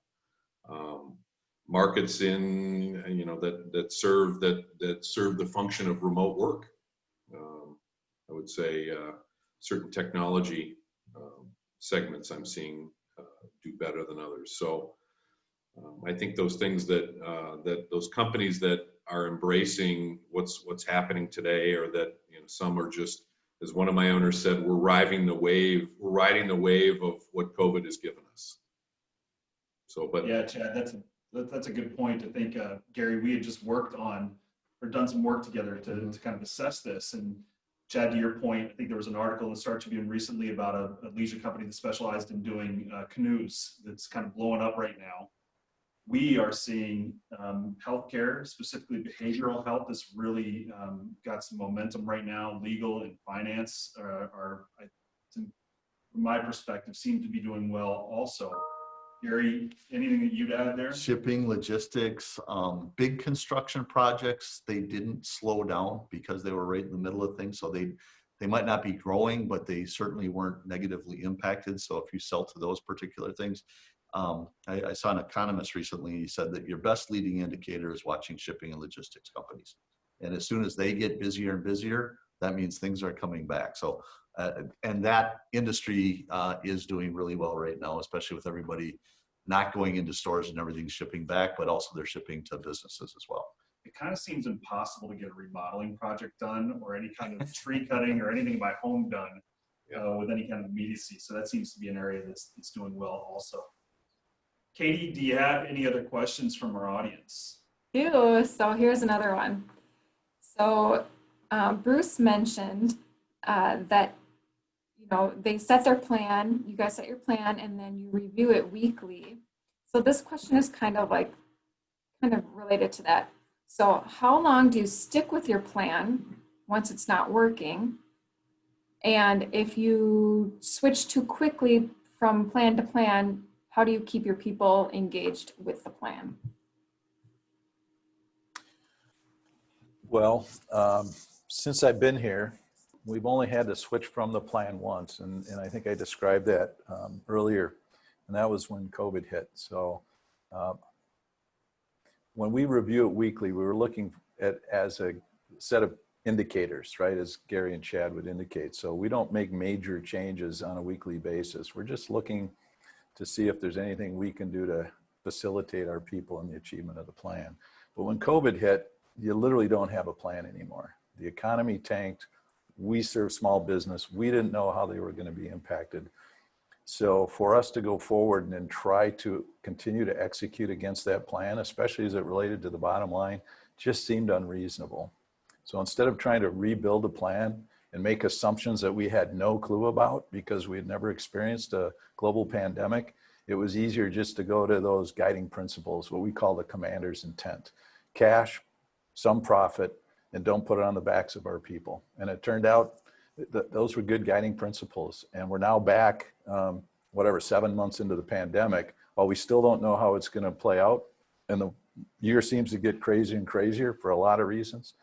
Markets in that serve the function of remote work. would say certain technology segments I'm seeing do better than others. So I think those things that those companies that are embracing what's happening today, or that some are just, as one of my owners said, we're riding the wave of what COVID has given us. So, but yeah, Chad, that's a good point. I think Gary, we had just worked on or done some work together to kind of assess this. And Chad, to your point, I think there was an article in the Star Tribune recently about a leisure company that specialized in doing canoes that's kind of blowing up right now. We are seeing healthcare, specifically behavioral health, has really got some momentum right now. Legal and finance from my perspective, seem to be doing well also. Gary, anything that you'd add there? Shipping, logistics, big construction projects, they didn't slow down because they were right in the middle of things. So they might not be growing, but they certainly weren't negatively impacted. So if you sell to those particular things, I saw an economist recently, he said that your best leading indicator is watching shipping and logistics companies. And as soon as they get busier and busier, that means things are coming back. So, and that industry is doing really well right now, especially with everybody not going into stores and everything shipping back, but also they're shipping to businesses as well. It kind of seems impossible to get a remodeling project done or any kind of tree cutting or anything in my home done with any kind of immediacy. So that seems to be an area that's doing well also. Katie, do you have any other questions from our audience? So here's another one. So Bruce mentioned that they set their plan, you guys set your plan, and then you review it weekly. So this question is kind of related to that. So how long do you stick with your plan once it's not working? And if you switch too quickly from plan to plan, how do you keep your people engaged with the plan? Well, since I've been here, we've only had to switch from the plan once, and I think I described that earlier, and that was when COVID hit. So when we review it weekly, we were looking at as a set of indicators, right, as Gary and Chad would indicate. So we don't make major changes on a weekly basis. We're just looking to see if there's anything we can do to facilitate our people in the achievement of the plan. But when COVID hit, you literally don't have a plan anymore. The economy tanked. We serve small business. We didn't know how they were going to be impacted. So for us to go forward and then try to continue to execute against that plan, especially as it related to the bottom line, just seemed unreasonable. So instead of trying to rebuild a plan and make assumptions that we had no clue about because we had never experienced a global pandemic, it was easier just to go to those guiding principles, what we call the commander's intent. Cash, some profit, and don't put it on the backs of our people. And it turned out that those were good guiding principles. And we're now back, 7 months into the pandemic. While we still don't know how it's going to play out, and the year seems to get crazier and crazier for a lot of reasons,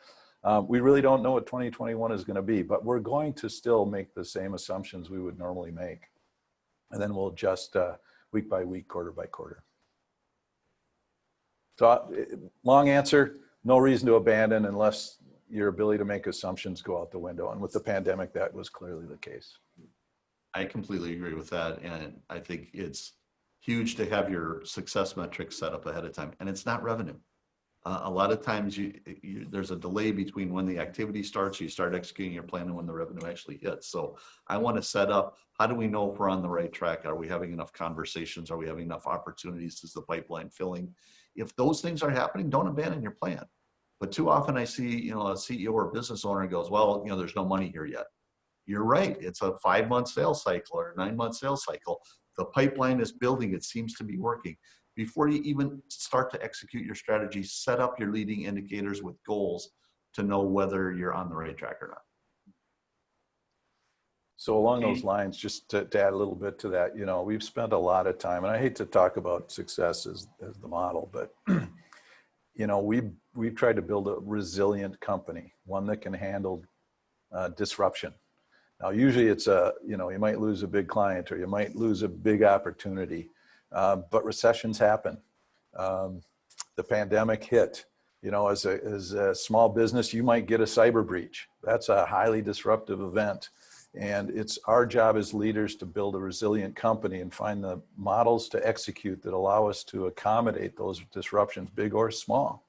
we really don't know what 2021 is going to be, but we're going to still make the same assumptions we would normally make. And then we'll adjust week by week, quarter by quarter. So long answer, no reason to abandon unless your ability to make assumptions go out the window. And with the pandemic, that was clearly the case. I completely agree with that. And I think it's huge to have your success metrics set up ahead of time. And it's not revenue. A lot of times there's a delay between when the activity starts, you start executing your plan, and when the revenue actually hits. So I want to set up, how do we know if we're on the right track? Are we having enough conversations? Are we having enough opportunities? Is the pipeline filling? If those things are happening, don't abandon your plan. But too often I see, a CEO or business owner goes, well, there's no money here yet. You're right. It's a 5-month sales cycle or a 9-month sales cycle. The pipeline is building. It seems to be working. Before you even start to execute your strategy, set up your leading indicators with goals to know whether you're on the right track or not. So along those lines, just to add a little bit to that, we've spent a lot of time, and I hate to talk about success as the model, but we've tried to build a resilient company, one that can handle disruption. Now, usually it's you might lose a big client or you might lose a big opportunity, but recessions happen. The pandemic hit. You know, as a small business, you might get a cyber breach. That's a highly disruptive event. And it's our job as leaders to build a resilient company and find the models to execute that allow us to accommodate those disruptions, big or small,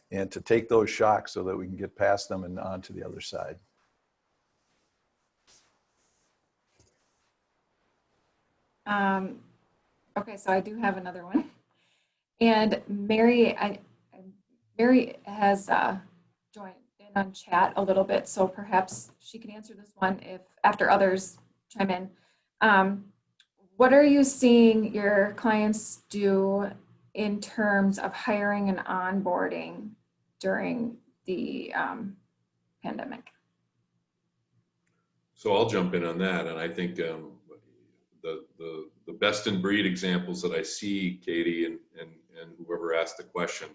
and to take those shocks so that we can get past them and on to the other side. Okay, so I do have another one. And Mary, Mary has joined in on chat a little bit, so perhaps she can answer this one if after others chime in. What are you seeing your clients do in terms of hiring and onboarding during the pandemic? So I'll jump in on that, and I think the best in breed examples that I see, Katie, and whoever asked the question,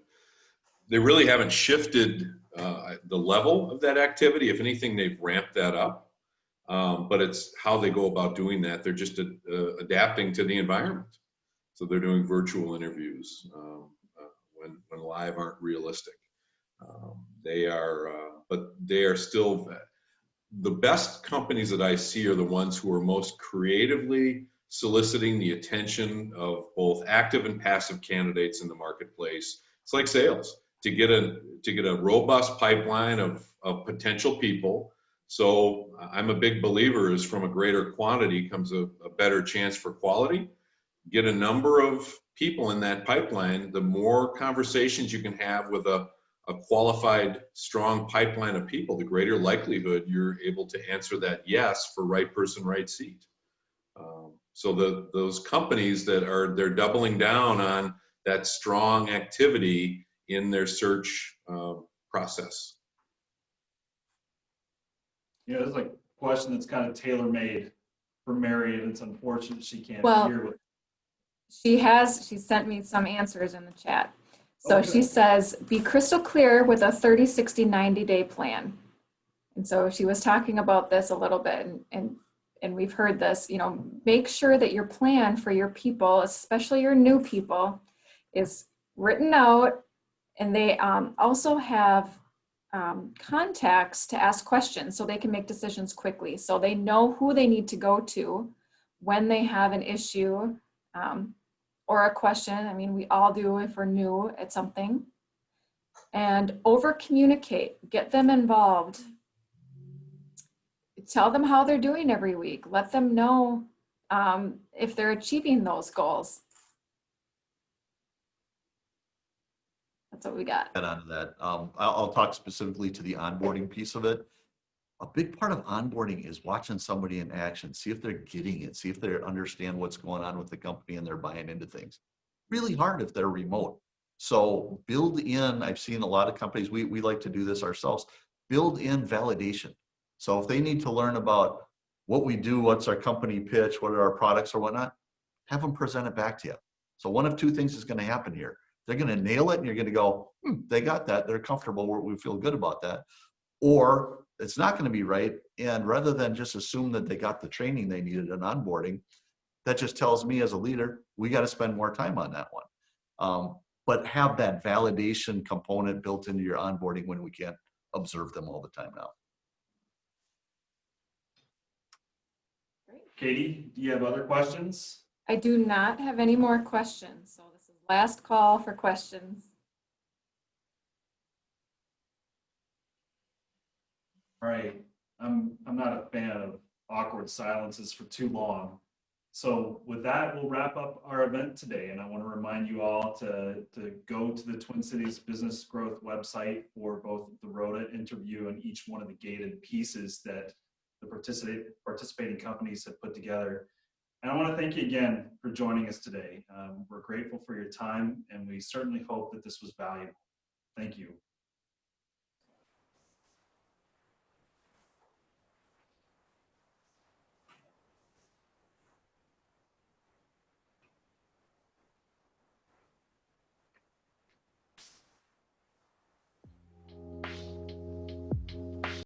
they really haven't shifted the level of that activity. If anything, they've ramped that up. But it's how they go about doing that. They're just adapting to the environment. So they're doing virtual interviews when live aren't realistic. But they are still, the best companies that I see are the ones who are most creatively soliciting the attention of both active and passive candidates in the marketplace. It's like sales, to get a robust pipeline of potential people. So I'm a big believer is from a greater quantity comes a better chance for quality. Get a number of people in that pipeline, the more conversations you can have with a qualified, strong pipeline of people, the greater likelihood you're able to answer that yes for right person, right seat. So those companies they're doubling down on that strong activity in their search process. Yeah, this is like a question that's kind of tailor-made for Mary, and it's unfortunate she can't be Well, here with. she sent me some answers in the chat. So Okay. she says, be crystal clear with a 30, 60, 90-day plan. And so she was talking about this a little bit, and we've heard this, make sure that your plan for your people, especially your new people, is written out, and they also have contacts to ask questions so they can make decisions quickly. So they know who they need to go to when they have an issue or a question. I mean, we all do if we're new at something. And over communicate, get them involved. Tell them how they're doing every week. Let them know if they're achieving those goals. That's what we got. Add on to that. I'll talk specifically to the onboarding piece of it. A big part of onboarding is watching somebody in action, see if they're getting it, see if they understand what's going on with the company and they're buying into things. Really hard if they're remote. So build in, I've seen a lot of companies, we like to do this ourselves, build in validation. So if they need to learn about what we do, what's our company pitch, what are our products or whatnot, have them present it back to you. So one of two things is going to happen here. They're going to nail it and you're going to go, they got that, they're comfortable, we feel good about that. Or it's not going to be right. And rather than just assume that they got the training they needed in onboarding, that just tells me as a leader, we got to spend more time on that one. But have that validation component built into your onboarding when we can't observe them all the time now. Katie, do you have other questions? I do not have any more questions. So this is last call for questions. All right, I'm not a fan of awkward silences for too long. So with that, we'll wrap up our event today. And I want to remind you all to go to the Twin Cities Business Growth website for both the Rhoda interview and each one of the gated pieces that the participating companies have put together. And I want to thank you again for joining us today. We're grateful for your time, and we certainly hope that this was valuable. Thank you.